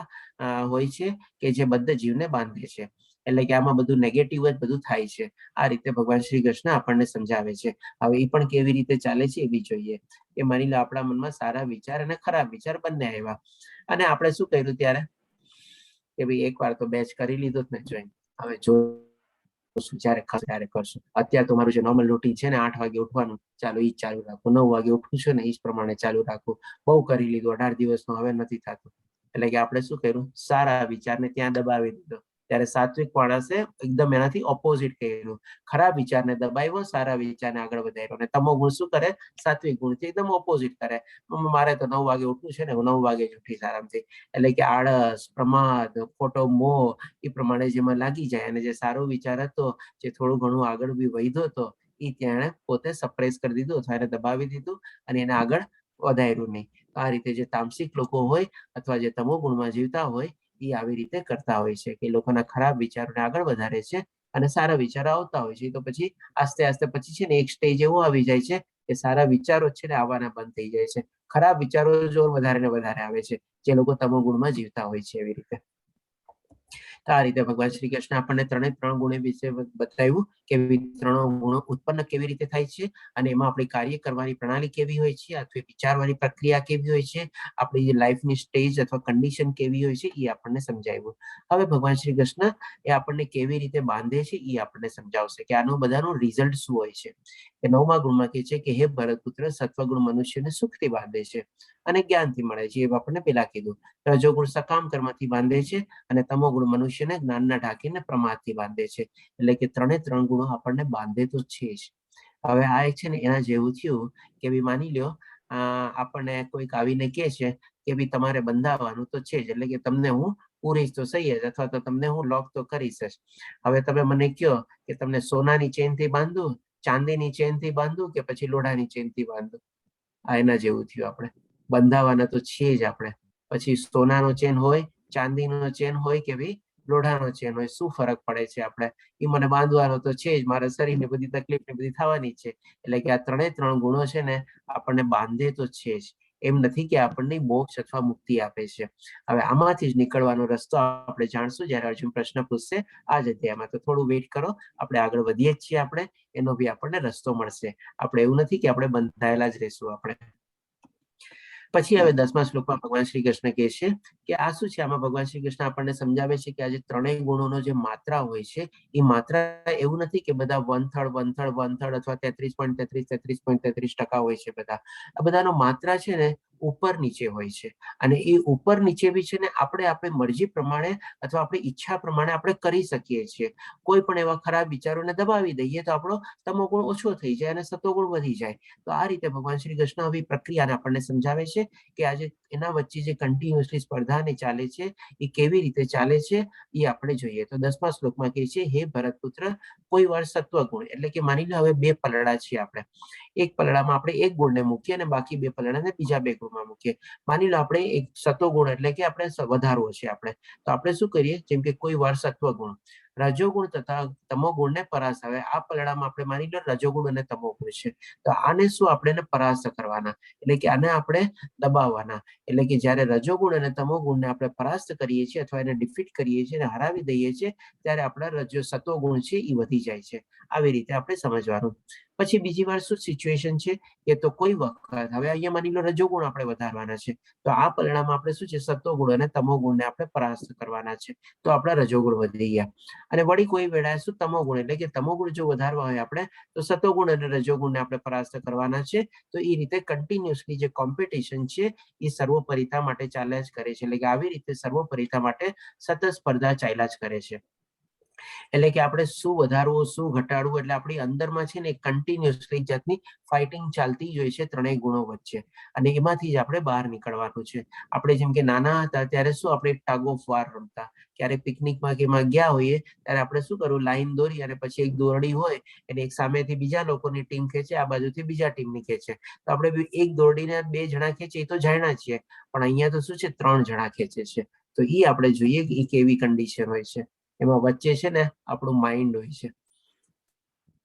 હોય છે કે જે બધા જીવને બાંધે છે. એટલે કે આમાં બધું નેગેટિવ જ બધું થાય છે. આ રીતે ભગવાન શ્રી કૃષ્ણ આપણને સમજાવે છે. હવે એ પણ કેવી રીતે ચાલે છે એ બી જોઈએ. એ માની લો આપણા મનમાં સારા વિચાર અને ખરાબ વિચાર બંને આવ્યા અને આપણે શું કર્યું ત્યારે કે ભાઈ એકવાર તો બેચ કરી લીધું ને જોઈન, હવે જો જ્યારે કરશું. અત્યારે તો મારું જે નોર્મલ રૂટીન છે ને 8 વાગે ઉઠવાનું, ચાલો એ ચાલુ રાખું. 9 વાગે ઉઠવું છે ને એ જ પ્રમાણે ચાલુ રાખું. બહુ કરી લીધું 18 દિવસનો, હવે નથી થતું. એટલે કે આપણે શું કર્યું, સારા વિચારને ત્યાં દબાવી દીધો. ત્યારે સાત્વિક માણસે એકદમ એનાથી ઓપોઝિટ કર્યું. ખરાબ વિચારને દબાવ્યો, સારા વિચારને આગળ વધાર્યો. અને તમો ગુણ શું કરે, સાત્વિક ગુણથી એકદમ ઓપોઝિટ કરે. મારે તો 9 વાગે ઉઠવું છે ને હું 9 વાગે જ ઉઠીશ આરામથી. એટલે કે આળસ, પ્રમાદ, ખોટો મોહ એ પ્રમાણે જેમાં લાગી જાય. અને જે સારો વિચાર હતો, જે થોડું ઘણું આગળ બી વધ્યો હતો, એ ત્યાં પોતે સપ્રેસ કરી દીધું અથવા એને દબાવી દીધું અને એને આગળ વધાર્યું નહીં. આ રીતે જે તામસિક લોકો હોય અથવા જે તમો ગુણમાં જીવતા હોય એ આવી રીતે કરતા હોય છે કે લોકોના ખરાબ વિચારોને આગળ વધારે છે અને સારા વિચારો આવતા હોય છે. તો પછી આસ્તે આસ્તે પછી છે ને એક સ્ટેજ એવો આવી જાય છે કે સારા વિચારો છે ને આવવાના બંધ થઈ જાય છે. ખરાબ વિચારો જો વધારે ને વધારે આવે છે, જે લોકો તમો ગુણમાં જીવતા હોય છે. એવી રીતે આ રીતે ભગવાન શ્રી કૃષ્ણ આપણને 3 ગુણ વિશે બતાવ્યું કે 3 ગુણો ઉત્પન્ન કેવી રીતે થાય છે અને એમાં આપણી કાર્ય કરવાની પ્રણાલી કેવી હોય છે અથવા વિચારવાની પ્રક્રિયા કેવી હોય છે, આપણી જે લાઈફની સ્ટેજ અથવા કન્ડિશન કેવી હોય છે એ આપણને સમજાવ્યું. હવે ભગવાન શ્રી કૃષ્ણ એ આપણને કેવી રીતે બાંધે છે એ આપણને સમજાવશે કે આનું બધાનું રિઝલ્ટ શું હોય છે. કે 9મા ગુણમાં કહે છે કે હે ભરતપુત્ર, સત્વગુણ મનુષ્યને સુખથી બાંધે છે અને જ્ઞાનથી મળે છે. એ આપણને પેલા કીધું. રજોગુણ સકામ કર્મથી બાંધે છે અને તમોગુણ મનુષ્યને જ્ઞાનના ઢાંકીને પ્રમાદથી બાંધે છે. એટલે કે 3 ગુણો આપણને બાંધે તો છે જ. હવે આ એક છે ને એના જેવું થયું કે ભાઈ માની લ્યો આપણને કોઈક આવીને કહે છે કે ભાઈ તમારે બંધાવવાનું તો છે જ, એટલે કે તમને હું પૂરીશ તો સહી જ અથવા તો તમને હું લોક તો કરીશ જ. હવે તમે મને કહો કે તમને સોનાની ચેનથી બાંધું, ચાંદીની ચેનથી બાંધું કે પછી લોઢાની ચેનથી બાંધું. આ એના જેવું થયું. આપણે બંધાવાના તો છે જ. આપણે પછી સોનાનો ચેન હોય, ચાંદીનો ચેન હોય કે ભાઈ લોઢાનો ચેન હોય, શું ફરક પડે છે? આપણે એ મને બાંધવાનો તો છે જ, મારા શરીરને બધી તકલીફ ને બધી થવાની છે. એટલે કે આ 3 ગુણો છે ને આપણને બાંધે તો છે જ. એમ નથી કે આપણને મોક્ષ અથવા મુક્તિ આપે છે. હવે આમાંથી જ નીકળવાનો રસ્તો આપણે જાણશું જ્યારે અર્જુન પ્રશ્ન પૂછશે આ જ અધ્યાયમાં. તો થોડું વેઇટ કરો, આપણે આગળ વધીએ જ છીએ. આપણે એનો બી આપણને રસ્તો મળશે. આપણે એવું નથી કે આપણે બંધાયેલા જ રહેશું. આપણે પછી હવે 10મા શ્લોકમાં ભગવાન શ્રી કૃષ્ણ કહે છે કે આ શું છે. આમાં ભગવાન શ્રી કૃષ્ણ આપણને સમજાવે છે કે આ જે 3 ગુણોનો જે માત્રા હોય છે એ માત્રા એવું નથી કે બધા 1/3 અથવા 33.33% હોય છે. બધા આ બધાનો માત્રા છે ને ઉપર નીચે હોય છે અને એ ઉપર નીચે બી છે ને આપણે આપણી મરજી પ્રમાણે અથવા આપણી ઈચ્છા પ્રમાણે આપણે કરી શકીએ છીએ. કોઈ પણ એવા ખરાબ વિચારોને દબાવી દઈએ તો આપણો તમોગુણ ઓછો થઈ જાય અને સતોગુણ વધી જાય. તો આ રીતે ભગવાન શ્રી કૃષ્ણ આવી પ્રક્રિયાને આપણને સમજાવે છે કે આજે એના વચ્ચે જે કન્ટિન્યુઅસલી સ્પર્ધાને ચાલે છે એ કેવી રીતે ચાલે છે એ આપણે જોઈએ. તો 10મા શ્લોકમાં કહે છે હે ભરતપુત્ર, કોઈ વાર સત્વગુણ એટલે કે માની લો હવે 2 પલડા છીએ. આપણે એક પલડામાં આપણે એક ગુણને મૂકીએ અને બાકી 2 પલડાને બીજા 2 ગુણમાં મૂકીએ. માની લો આપણે એક સત્વગુણ એટલે કે આપણે વધારવો છે આપણે, તો આપણે શું કરીએ, જેમ કે કોઈ વાર સત્વગુણ રજોગુણ તથા તમોગુણને પરાસ્ત આવે. આ પલડામાં આપણે માની લો રજોગુણ અને તમોગુણ છે, તો આને શું આપણે એને પરાસ્ત કરવાના, એટલે કે આને આપણે દબાવવાના. એટલે કે જ્યારે રજોગુણ અને તમોગુણને આપણે પરાસ્ત કરીએ છીએ અથવા એને ડિફીટ કરીએ છીએ અને હરાવી દઈએ છીએ, ત્યારે આપણા સત્વગુણ છે એ વધી જાય છે. આવી રીતે આપણે સમજવાનું. પછી બીજી વાર શું સિચ્યુએશન છે કે તો કોઈ વખત હવે અહીંયા માની લો રજોગુણ આપણે વધારવાના છે, તો આ પરિણામમાં આપણે શું છે સત્વગુણ અને તમોગુણને આપણે પરાસ્ત કરવાના છે, તો આપણા રજોગુણ વધી ગયા. અને વળી કોઈ વેળાએ શું તમોગુણ, એટલે કે તમોગુણ જો વધારવા હોય આપણે તો સત્વગુણ અને રજોગુણને આપણે પરાસ્ત કરવાના છે. તો એ રીતે કન્ટિન્યુઅસલી જે કોમ્પિટિશન છે એ સર્વોપરિતા માટે ચાલ્યા જ કરે છે. એટલે કે આવી રીતે સર્વોપરિતા માટે સતત સ્પર્ધા ચાલ્યા જ કરે છે. એટલે કે આપણે શું વધારવું શું ઘટાડવું, એટલે આપણી અંદરમાં છે ને કન્ટિન્યુઅસલી એક જાતની ફાઇટિંગ ચાલતી જ હોય છે ત્રણેય ગુણો વચ્ચે, અને એમાંથી જ આપણે બહાર નીકળવાનું છે. આપણે જેમ કે નાના હતા ત્યારે શું આપણે ટગ ઓફ વાર રમતા, ક્યારે પિકનિકમાં કે એમાં ગયા હોઈએ ત્યારે આપણે શું કરવું, લાઈન દોરી અને પછી એક દોરડી હોય અને એક સામેથી બીજા લોકોની ટીમ ખેંચે, આ બાજુથી બીજા ટીમની ખેંચે, તો આપણે એક દોરડીને 2 જણા ખેંચે એ તો જાણ્યા છીએ, પણ અહીંયા તો શું છે 3 જણા ખેંચે છે. તો એ આપણે જોઈએ કે એ કેવી કન્ડિશન હોય છે. એમાં વચ્ચે છે ને આપણું માઇન્ડ હોય છે,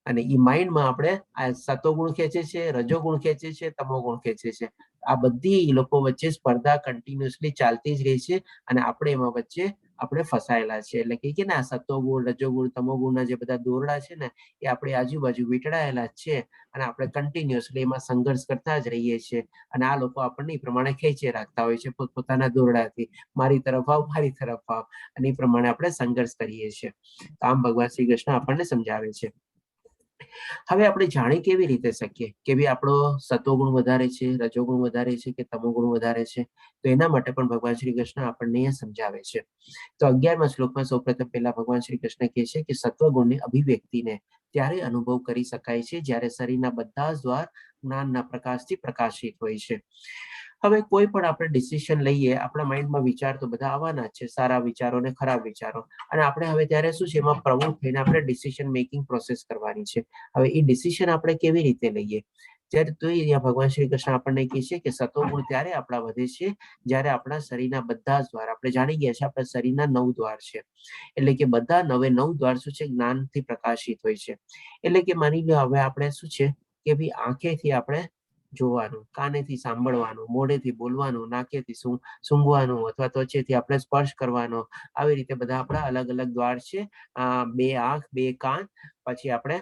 અને એ માઇન્ડમાં આપણે આ સત્વગુણ ખેંચે છે, રજોગુણ ખેંચે છે, તમોગુણ ખેંચે છે. આ બધી લોકો વચ્ચે સ્પર્ધા કન્ટિન્યુઅસલી ચાલતી જ રહી છે, અને આપણે એમાં વચ્ચે આપણે ફસાયેલા છે. એટલે કે આ સત્વગુણ, રજોગુણ, તમોગુણના જે બધા દોરડા છે ને એ આપણી આજુબાજુ વીંટળાયેલા જ છે, અને આપણે કન્ટિન્યુઅસલી એમાં સંઘર્ષ કરતા જ રહીએ છીએ. અને આ લોકો આપણને એ પ્રમાણે ખેંચી રાખતા હોય છે પોતપોતાના દોરડાથી, મારી તરફ આવ, મારી તરફ આવ, અને એ પ્રમાણે આપણે સંઘર્ષ કરીએ છીએ. આમ ભગવાન શ્રી કૃષ્ણ આપણને સમજાવે છે. હવે આપણે જાણી કેવી રીતે શકીએ કે ભાઈ આપણો સત્વગુણ વધારે છે, રજોગુણ વધારે છે કે તમોગુણ વધારે છે? તો એના માટે પણ ભગવાન શ્રી કૃષ્ણ આપણને સમજાવે છે. તો 11મા શ્લોકમાં સૌપ્રથમ પહેલા ભગવાન શ્રી કૃષ્ણ કહે છે કે સત્વગુણની અભિવ્યક્તિને ત્યારે અનુભવ કરી શકાય છે જ્યારે શરીરના બધા જ દ્વાર જ્ઞાનના પ્રકાશથી પ્રકાશિત હોય છે. હવે કોઈ પણ આપણે ડિસિઝન લઈએ, આપણા માઇન્ડમાં વિચાર તો બધા આવવાના છે, સારા વિચારો ને ખરાબ વિચારો, અને આપણે હવે ત્યારે શું છે એમાં પ્રવૃત્ત થઈને આપણે ડિસિઝન મેકિંગ પ્રોસેસ કરવાની છે. હવે એ ડિસિઝન આપણે કેવી રીતે લઈએ? ત્યારે તો અહીંયા ભગવાન શ્રી કૃષ્ણ આપણને કહે છે કે સત્વગુણ ત્યારે આપણા વધે છે જ્યારે આપણા શરીરના બધા જ દ્વાર, આપણે જાણી ગયા છે આપણા શરીરના 9 દ્વાર છે, એટલે કે બધા 9 દ્વાર શું છે જ્ઞાનથી પ્રકાશિત હોય છે. એટલે કે માની લો હવે આપણે શું છે કે ભાઈ આંખેથી આપણે જોવાનું, કાનેથી સાંભળવાનું, મોઢેથી બોલવાનું, નાકેથી સૂંઘવાનું, અથવા ત્વચેથી આપણે સ્પર્શ કરવાનો, આવી રીતે બધા આપણા અલગ અલગ દ્વાર છે. 2 આંખ, 2 કાન, પછી આપણે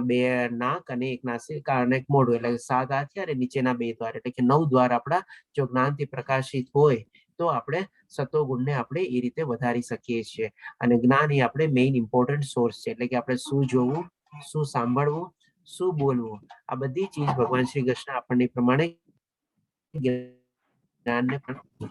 2 નાક અને 1 નાસિક અને 1 મોઢું, એટલે 7 આ થયા, અને નીચેના 2 દ્વાર, એટલે કે 9 દ્વાર આપણા જો જ્ઞાનથી પ્રકાશિત હોય તો આપણે સત્વગુણને આપણે એ રીતે વધારી શકીએ છીએ. અને જ્ઞાન એ આપણે મેઇન ઇમ્પોર્ટન્ટ સોર્સ છે, એટલે કે આપણે શું જોવું, શું સાંભળવું, શું બોલવું, આ બધી ચીજ ભગવાન શ્રી કૃષ્ણ આપણને પ્રમાણે જ્ઞાનને પણ,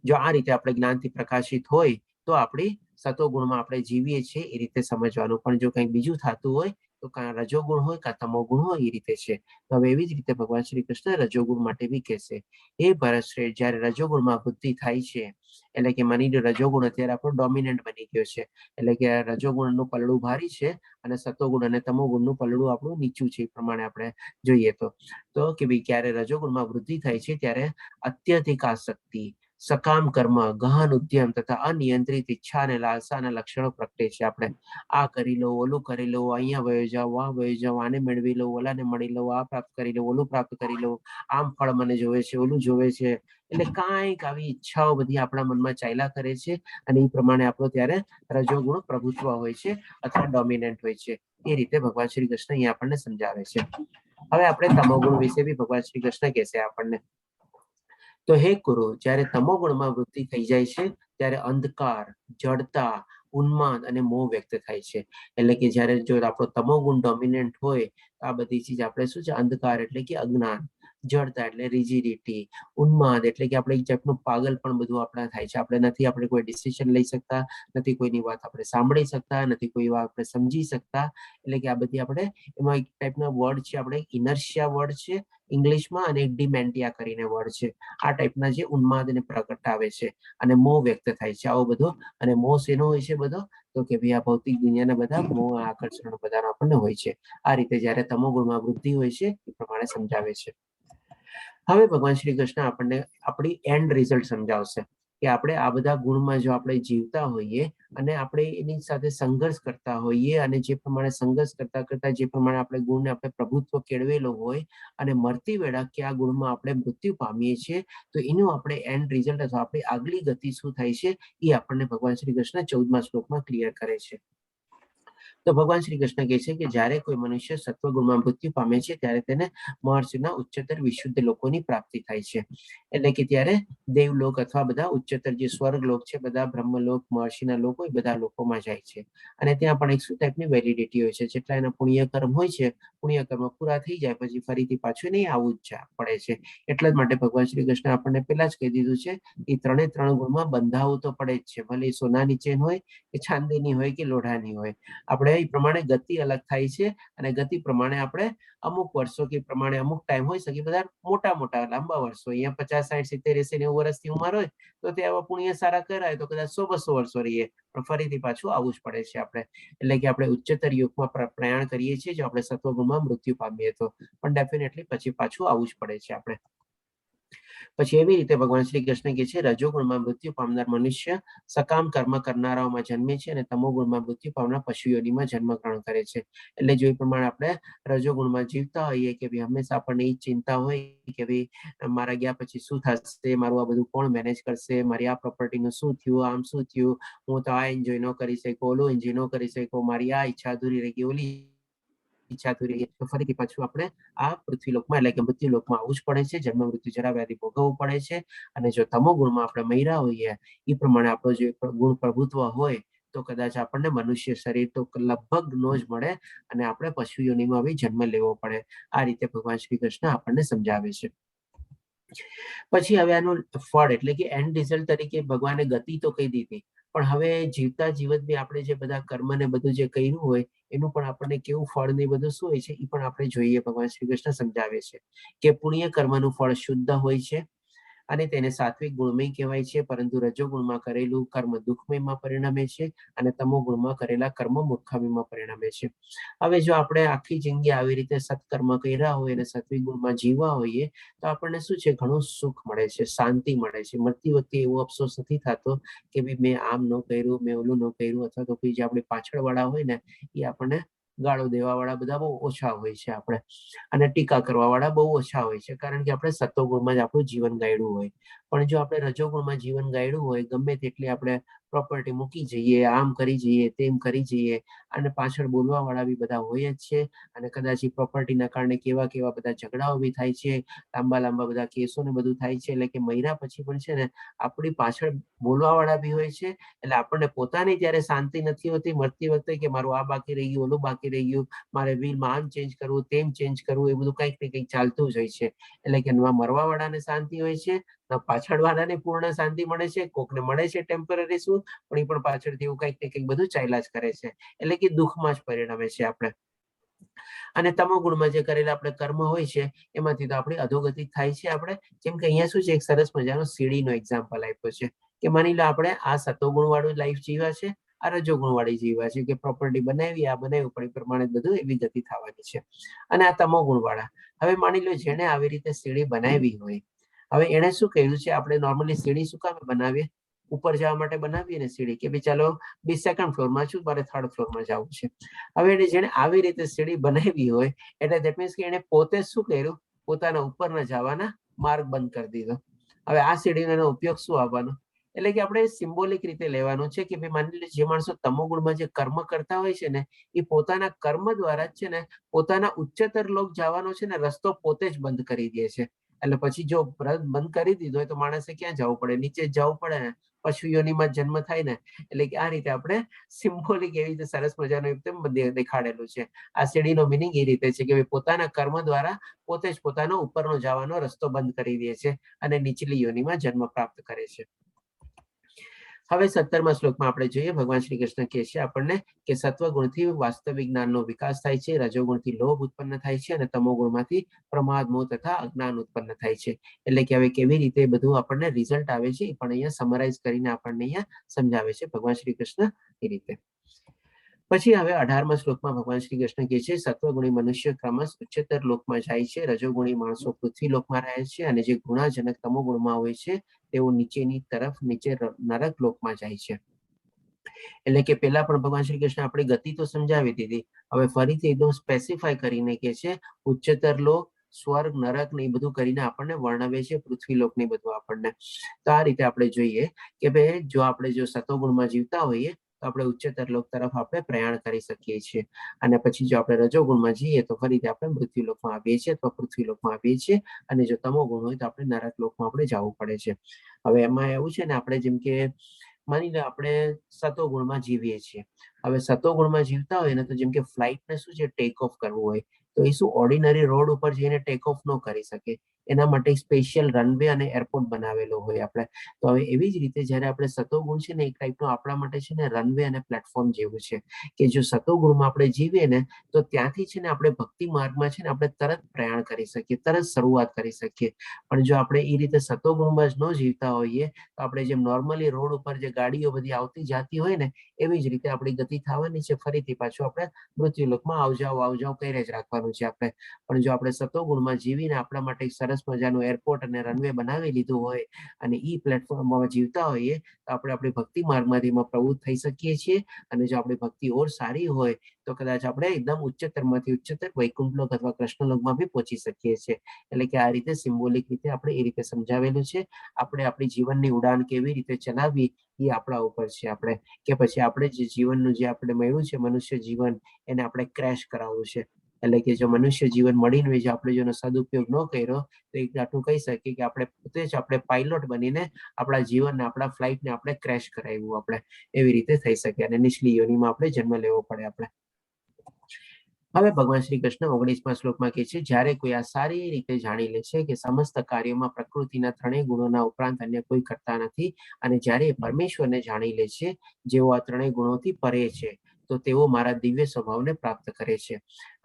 જો આ રીતે આપણે જ્ઞાનથી પ્રકાશિત હોય તો આપણી સત્વગુણમાં આપણે જીવીએ છીએ એ રીતે સમજવાનું. પણ જો કંઈક બીજું થતું હોય તો કાં રજોગુણ હોય કાં તમોગુણ હોય, એ રીતે છે. તો હવે એવી જ રીતે ભગવાન શ્રી કૃષ્ણ રજોગુણ માટે બી કહેશે, એ ભરત શ્રેષ્ઠ, જ્યારે રજોગુણમાં વૃદ્ધિ થાય છે, એટલે કે માની લો રજોગુણ અત્યારે આપણો ડોમિનન્ટ બની ગયો છે, એટલે કે રજોગુણનું પલડું ભારી છે અને સત્વગુણ અને તમોગુણનું પલડું આપણું નીચું છે. એ પ્રમાણે આપણે જોઈએ તો કે ભાઈ ક્યારે રજોગુણમાં વૃદ્ધિ થાય છે ત્યારે અત્યધિક આસક્તિ, સકામ કર્મ, ગહન ઉદ્યમ તથા અનિયંત્રિત ઈચ્છા અને લાલસાના લક્ષણો પ્રગટે છે. આપણે આ કરી લો, ઓલું કરી લો, અહીંયા વયો જાવ, આ વયો જાવ, આને મેળવી લો, ઓલાને મળી લો, આ પ્રાપ્ત કરી લો, ઓલું પ્રાપ્ત કરી લો, આમ ફળ મને જોવે છે, ઓલું જોવે છે. એટલે કાંઈક આવી ઈચ્છાઓ બધી આપણા મનમાં ચાલ્યા કરે છે, અને એ પ્રમાણે આપણો ત્યારે રજોગુણ પ્રભુત્વ હોય છે અથવા ડોમિનન્ટ હોય છે. એ રીતે ભગવાન શ્રી કૃષ્ણ અહીંયા આપણને સમજાવે છે. હવે આપણે તમોગુણ વિશે બી ભગવાન શ્રી કૃષ્ણ કહેશે આપણને. તો હે કુરુ, જ્યારે તમોગુણમાં વૃદ્ધિ થઈ જાય છે ત્યારે અંધકાર, જડતા, ઉન્માદ અને મોહ વ્યક્ત થાય છે. એટલે કે જ્યારે જો આપણો તમોગુણ ડોમિનન્ટ હોય તો આ બધી ચીજ આપણે શું છે, અંધકાર એટલે કે અજ્ઞાન, જડતા એટલે રિજિડિટી, ઉન્માદ એટલે કે આપણે એક જાતનું પાગલ પણ બધું આપણા થાય છે. આપણે કોઈ ડિસિઝન લઈ શકતા નથી, કોઈની વાત આપણે સાંભળી શકતા નથી, કોઈ વાત આપણે સમજી શકતા. એટલે કે આ બધી આપણે એમાં એક ટાઈપના વર્ડ છે, આપણે ઇનર્શિયા વર્ડ છે ઇંગ્લિશમાં, અને ડિમેન્ટિયા કરીને વર્ડ છે. આ ટાઈપના જે ઉન્માદને પ્રગટાવે છે, અને મોહ વ્યક્ત થાય છે આવો બધો. અને મોહ શેનો હોય છે બધો? તો કે ભાઈ આ ભૌતિક દુનિયાના બધા મોહ આકર્ષણ બધા આપણને હોય છે. આ રીતે જ્યારે તમોગુણમાં વૃદ્ધિ હોય છે એ પ્રમાણે સમજાવે છે. હવે ભગવાન શ્રી કૃષ્ણ આપણને આપણી એન્ડ રિઝલ્ટ સમજાવશે. કે આપણે આ બધા ગુણમાં જો આપણે જીવતા હોઈએ અને આપણે એની સાથે સંઘર્ષ કરતા હોઈએ અને જે પ્રમાણે સંઘર્ષ કરતા કરતા જે પ્રમાણે આપણે ગુણને આપણે પ્રભુત્વ કેળવેલો હોય અને મરતી વેળા કે આ ગુણમાં આપણે મૃત્યુ પામીએ છીએ તો એનું આપણે એન્ડ રિઝલ્ટ અથવા આપણી આગલી ગતિ શું થાય છે એ આપણને ભગવાન શ્રી કૃષ્ણ 14મા શ્લોકમાં ક્લિયર કરે છે. તો ભગવાન શ્રી કૃષ્ણ કહે છે કે જ્યારે કોઈ મનુષ્ય સત્વગુણમાં મૃત્યુ પામે છે ત્યારે તેને મહર્ષિના ઉચ્ચતર વિશુદ્ધ લોકોની પ્રાપ્તિ થાય છે. એટલે કે ત્યારે દેવલોક અથવા બધા ઉચ્ચતર જે સ્વર્ગલોક છે, બધા બ્રહ્મલોક, મહર્ષિના લોકો એ બધા લોકોમાં જાય છે. અને ત્યાં પણ એક શું ટાઈપની વેલિડિટી હોય છે, જેટલા એના પુણ્ય કર્મ હોય છે, પુણ્ય કર્મ પૂરા થઈ જાય પછી ફરીથી પાછું નહીં આવવું જ પડે છે. એટલા જ માટે ભગવાન શ્રી કૃષ્ણ આપણને પહેલા જ કહી દીધું છે કે ત્રણે ત્રણ ગુણમાં બંધાવવું તો પડે જ છે, ભલે સોનાની ચેન હોય કે ચાંદીની હોય કે લોઢાની હોય. આપણે એ પ્રમાણે ગતિ અલગ થાય છે અને ગતિ પ્રમાણે આપણે અમુક વર્ષો કે પ્રમાણે અમુક ટાઈમ હોય શકે, બધા મોટા મોટા લાંબા વર્ષો, અહીંયા 50, 60, 70, 80, 90 વર્ષની ઉંમર હોય તો ત્યાં પુણ્ય સારા કરાય તો કદાચ 100-200 વર્ષો રહીએ, પણ ફરીથી પાછું આવવું જ પડે છે આપણે. એટલે કે આપણે ઉચ્ચતર યુગમાં પ્રયાણ કરીએ છીએ જો આપણે સત્વગુણમાં મૃત્યુ પામીએ તો, પણ ડેફિનેટલી પછી પાછું આવવું જ પડે છે આપણે. પછી એવી રીતે ભગવાન શ્રી કૃષ્ણ કહે છે રજોગુણમાં મૃત્યુ પામનાર મનુષ્ય સકામ કર્મ કરનારાઓમાં જન્મે છે અને તમોગુણમાં મૃત્યુ પામનાર પશુ યોનિમાં જન્મ ગ્રહણ કરે છે. એટલે જો એ પ્રમાણે આપણે રજોગુણમાં જીવતા હોઈએ કે ભાઈ હંમેશા આપણને એ ચિંતા હોય કે ભાઈ મારા ગયા પછી શું થશે, મારું આ બધું કોણ મેનેજ કરશે, મારી આ પ્રોપર્ટીનું શું થયું, આમ શું થયું, હું તો આ એન્જોય ન કરી શક્યો, ઓલું એન્જોય ન કરી શક્યો, મારી આ ઈચ્છા અધૂરી રહી ગઈ, ઓલી ઈચ્છા અધૂરી રહી, તો ફરીથી પાછું આપણે આ પૃથ્વીલોકમાં એટલે કે મૃત્યુલોકમાં આવવું જ પડે છે, જન્મ મૃત્યુ જરા વ્યાધિ ભોગવવું પડે છે. અને જો તમો ગુણમાં આપણે મર્યા હોઈએ એ પ્રમાણે આપણો જે ગુણ પ્રભુત્વ હોય તો કદાચ આપણને મનુષ્ય શરીર તો લગભગ નો જ મળે અને આપણે પશુ યોનિમાં બી જન્મ લેવો પડે. આ રીતે ભગવાન શ્રી કૃષ્ણ આપણને સમજાવે છે. પછી હવે આનું ફળ એટલે કે એન્ડ રિઝલ્ટ તરીકે ભગવાને ગતિ તો કહી દીધી, પણ હવે જીવતા જીવત બી આપણે જે બધા કર્મ ને બધું જે કર્યું હોય એનું પણ આપણને કેવું ફળ ને બધું શું હોય છે એ પણ આપણે જોઈએ. ભગવાન શ્રી કૃષ્ણ સમજાવે છે કે પુણ્ય કર્મનું ફળ શુદ્ધ હોય છે અને તેને સાત્વિક ગુણમય કહેવાય છે, પરંતુ રજોગુણમાં કરેલું કર્મ દુઃખમયમાં પરિણમે છે અને તમો ગુણમાં કરેલા કર્મ મૂર્ખામીમાં પરિણમે છે. હવે જો આપણે આખી જિંદગી આવી રીતે સત્કર્મ કર્યા હોય અને સાત્વિક ગુણમાં જીવવા હોઈએ તો આપણને શું છે ઘણું સુખ મળે છે, શાંતિ મળે છે. મળતી વખતે એવો અફસોસ નથી થતો કે ભાઈ મેં આમ ન કર્યું, મેં ઓલું ન કર્યું, અથવા તો કોઈ જે આપણી પાછળ વાળા હોય ને એ આપણને ગાળો દેવા વાળા બધા બહુ ઓછા હોય છે આપણે, અને ટીકા કરવા વાળા બહુ ઓછા હોય છે, કારણ કે આપણે સત્વગુણમાં જ આપણું જીવન ગાળ્યું હોય. પણ જો આપણે રજોગુણમાં જીવન ગાળ્યું હોય, ગમે તેટલી આપણે પ્રોપર્ટી મૂકી જઈએ, આમ કરી જઈએ, તેમ કરી જઈએ, અને પાછળ બોલવા વાળા બી બધા હોય જ છે, અને કદાચ એ પ્રોપર્ટીના કારણે કેવા કેવા બધા ઝઘડાઓ બી થાય છે, લાંબા લાંબા બધા કેસો ને બધું થાય છે. એટલે કે મર્યા પછી પણ છે ને આપણી પાછળ બોલવા વાળા બી હોય છે, એટલે આપણને પોતાની ત્યારે શાંતિ નથી હોતી મરતી વખતે કે મારું આ બાકી રહી ગયું, ઓલું બાકી રહી ગયું, મારે વીલમાં આમ ચેન્જ કરવું, તેમ ચેન્જ કરવું, એ બધું કંઈક ને કંઈક ચાલતું જ હોય છે. એટલે કે મરવા વાળાને શાંતિ હોય છે, પાછળ વાળાને પૂર્ણ શાંતિ મળે છે, કોકને મળે છે ટેમ્પરરી સુખ, પણ એ પણ પાછળથી એવું કંઈક ને કંઈક બધું ચાલ્યા જ કરે છે. એટલે કે દુઃખમાં જ પરિણમે છે આપણે. અને તમો ગુણમાં જે કરેલા આપણે કર્મ હોય છે એમાંથી તો આપણી અધોગતિ થાય છે આપણે. જેમ કે અહીંયા શું છે, એક સરસ મજાનો સીડીનો એક્ઝામ્પલ આપ્યો છે કે માની લો આપણે આ સતોગુણ વાળું લાઈફ જીવ્યા છે, આ રજોગુણ વાળી જીવ્યા છે, કે પ્રોપર્ટી બનાવી, આ બનાવ્યું, પણ એ પ્રમાણે બધું એવી ગતિ થવાની છે. અને આ તમો ગુણ વાળા, હવે માની લો જેને આવી રીતે સીડી બનાવી હોય, હવે એને શું કહ્યું છે, આપણે નોર્મલી સીડી શું કામ બનાવીએ, ઉપર જવા માટે બનાવીએ ને સીડી, કે ભાઈ ચાલો બી સેકન્ડ ફ્લોરમાં છું, મારે થર્ડ ફ્લોરમાં જવું છે. હવે એને જેને આવી રીતે સીડી બનાવી હોય એટલે ધેટ મીન્સ કે એને પોતે શું કર્યું, પોતાના ઉપરના જવાના માર્ગ બંધ કરી દીધો. હવે આ સીડીનો ઉપયોગ શું આવવાનો, એટલે કે આપણે સિમ્બોલિક રીતે લેવાનું છે કે ભાઈ માની લો જે માણસો તમોગુણમાં જે કર્મ કરતા હોય છે ને એ પોતાના કર્મ દ્વારા જ છે ને પોતાના ઉચ્ચતર લોક જવાનો છે ને રસ્તો પોતે જ બંધ કરી દે છે. એટલે પછી જો બંધ કરી દીધો હોય તો માણસે ક્યાં જવું પડે, નીચે જ જવું પડે ને, પશુ યોનિમાં જન્મ થાય ને. એટલે કે આ રીતે આપણે સિમ્બોલિક એવી રીતે સરસ મજાનું દેખાડેલું છે. આ સીડીનો મિનિંગ એ રીતે છે કે પોતાના કર્મ દ્વારા પોતે જ પોતાનો ઉપરનો જવાનો રસ્તો બંધ કરી દે છે અને નીચલી યોનિમાં જન્મ પ્રાપ્ત કરે છે. હવે 17મા શ્લોકમાં આપણે જોઈએ ભગવાન શ્રી કૃષ્ણ કહે છે આપણને કે સત્વગુણથી વાસ્તવિક જ્ઞાનનો વિકાસ થાય છે, રજોગુણથી લોભ ઉત્પન્ન થાય છે અને તમોગુણમાંથી પ્રમાદ, મોહ તથા અજ્ઞાન ઉત્પન્ન થાય છે. એટલે કે હવે કેવી રીતે બધું આપણને રિઝલ્ટ આવે છે એ પણ અહીંયા સમરાઇઝ કરીને આપણને અહીંયા સમજાવે છે ભગવાન શ્રી કૃષ્ણ એ રીતે. પછી હવે 18મા શ્લોકમાં ભગવાન શ્રી કૃષ્ણ કહે છે સત્વગુણી મનુષ્ય ક્રમશ ઉચ્ચતર લોકમાં જાય છે, રજોગુણી માણસો પૃથ્વી લોકમાં રહે છે, અને જે ગુણાજનક તમોગુણમાં હોય છે તેઓ નીચેની તરફ નીચે નરક લોકમાં જાય છે. એટલે કે પેલા પણ ભગવાન શ્રી કૃષ્ણ આપણી ગતિ તો સમજાવી દીધી, હવે ફરીથી એકદમ સ્પેસિફાય કરીને કે છે ઉચ્ચતર લોક, સ્વર્ગ, નરક ને એ બધું કરીને આપણને વર્ણવે છે, પૃથ્વી લોક ને બધું આપણને. તો આ રીતે આપણે જોઈએ કે ભાઈ જો આપણે જો સતોગુણમાં જીવતા હોઈએ તો આપણે ઉચ્ચતર લોક તરફ આપણે પ્રયાણ કરી શકીએ છીએ, અને પછી જો આપણે રજોગુણમાં જઈએ તો ફરીથી આપણે મૃત્યુ લોકમાં આવીએ છીએ અથવા પૃથ્વી લોકમાં આવીએ છીએ, અને જો તમોગુણ હોય તો આપણે નરક લોકમાં આપણે જવું પડે છે. હવે એમાં એવું છે ને આપણે જેમ કે માની લો આપણે સતોગુણમાં જીવીએ છીએ, હવે સતોગુણમાં જીવતા હોય ને તો જેમ કે ફ્લાઇટને શું છે ટેક ઓફ કરવું હોય તો એ શું ઓર્ડિનરી રોડ ઉપર જઈને ટેક ઓફ ન કરી શકે, એના માટે સ્પેશિયલ રનવે અને એરપોર્ટ બનાવેલો હોય આપણે. તો હવે એવી જ રીતે જયારે આપણે સતોગુણ છે ને એક ટાઈપનું આપણા માટે છે ને રનવે અને પ્લેટફોર્મ જેવું છે કે જો સતોગુણમાં આપણે જીવીએ ને તો ત્યાંથી છે ને આપણે ભક્તિ માર્ગમાં છે ને આપણે તરત પ્રયાણ કરી શકીએ, તરત શરૂઆત કરી શકીએ. પણ જો આપણે એ રીતે સતોગુણમાં જ ન જીવતા હોઈએ તો આપણે જેમ નોર્મલી રોડ ઉપર જે ગાડીઓ બધી આવતી જાતી હોય ને એવી જ રીતે આપણી ગતિ થવાની છે, ફરીથી પાછું આપણે મૃત્યુલોકમાં આવજાવ કરી જ રાખવાનું છે આપણે. પણ જો આપણે સતોગુણમાં જીવીને આપણા માટે સરસ મજાનું એરપોર્ટ અને રનવે બનાવી લીધું હોય અને ઈ પ્લેટફોર્મમાં જીવતા હોઈએ તો આપણે આપણી ભક્તિ માર્ગમાંથી પ્રવૃત્ત થઈ શકીએ છીએ, અને જો આપણી ભક્તિ ઓર સારી હોય તો કદાચ આપણે એકદમ ઉચ્ચતરમાંથી ઉચ્ચતર વૈકુંઠ લોક અથવા કૃષ્ણ લોકમાં બી પહોંચી શકીએ છીએ. એટલે કે આ રીતે સિમ્બોલિક રીતે આપણે એ રીતે સમજાવેલું છે. આપણે આપણી જીવનની ઉડાન કેવી રીતે ચલાવવી એ આપણા ઉપર છે, આપણે કે પછી આપણે જે જીવનનું જે આપણે મળ્યું છે મનુષ્ય જીવન એને આપણે ક્રેશ કરાવવું છે. એટલે કે જો મનુષ્ય જીવન મળીને હોય, જો આપણે જેનો સદુપયોગ ન કર્યો તો એક આટલું કહી શકીએ કે આપણે પોતે જ આપણે પાયલોટ બનીને આપણા જીવનને આપણા ફ્લાઇટને આપણે ક્રેશ કરાવ્યું, આપણે એવી રીતે થઈ શકે અને નીચલી યોનિમાં આપણે જન્મ લેવો પડે આપણે. હવે ભગવાન શ્રી કૃષ્ણ 19મા શ્લોકમાં કહે છે જ્યારે કોઈ આ સારી રીતે જાણી લે છે કે સમસ્ત કાર્યોમાં પ્રકૃતિના ત્રણેય ગુણોના ઉપરાંત અન્ય કોઈ કરતા નથી, અને જ્યારે પરમેશ્વરને જાણી લે છે જેઓ આ ત્રણેય ગુણોથી પરે છે તો તેઓ મારા દિવ્ય સ્વભાવને પ્રાપ્ત કરે છે.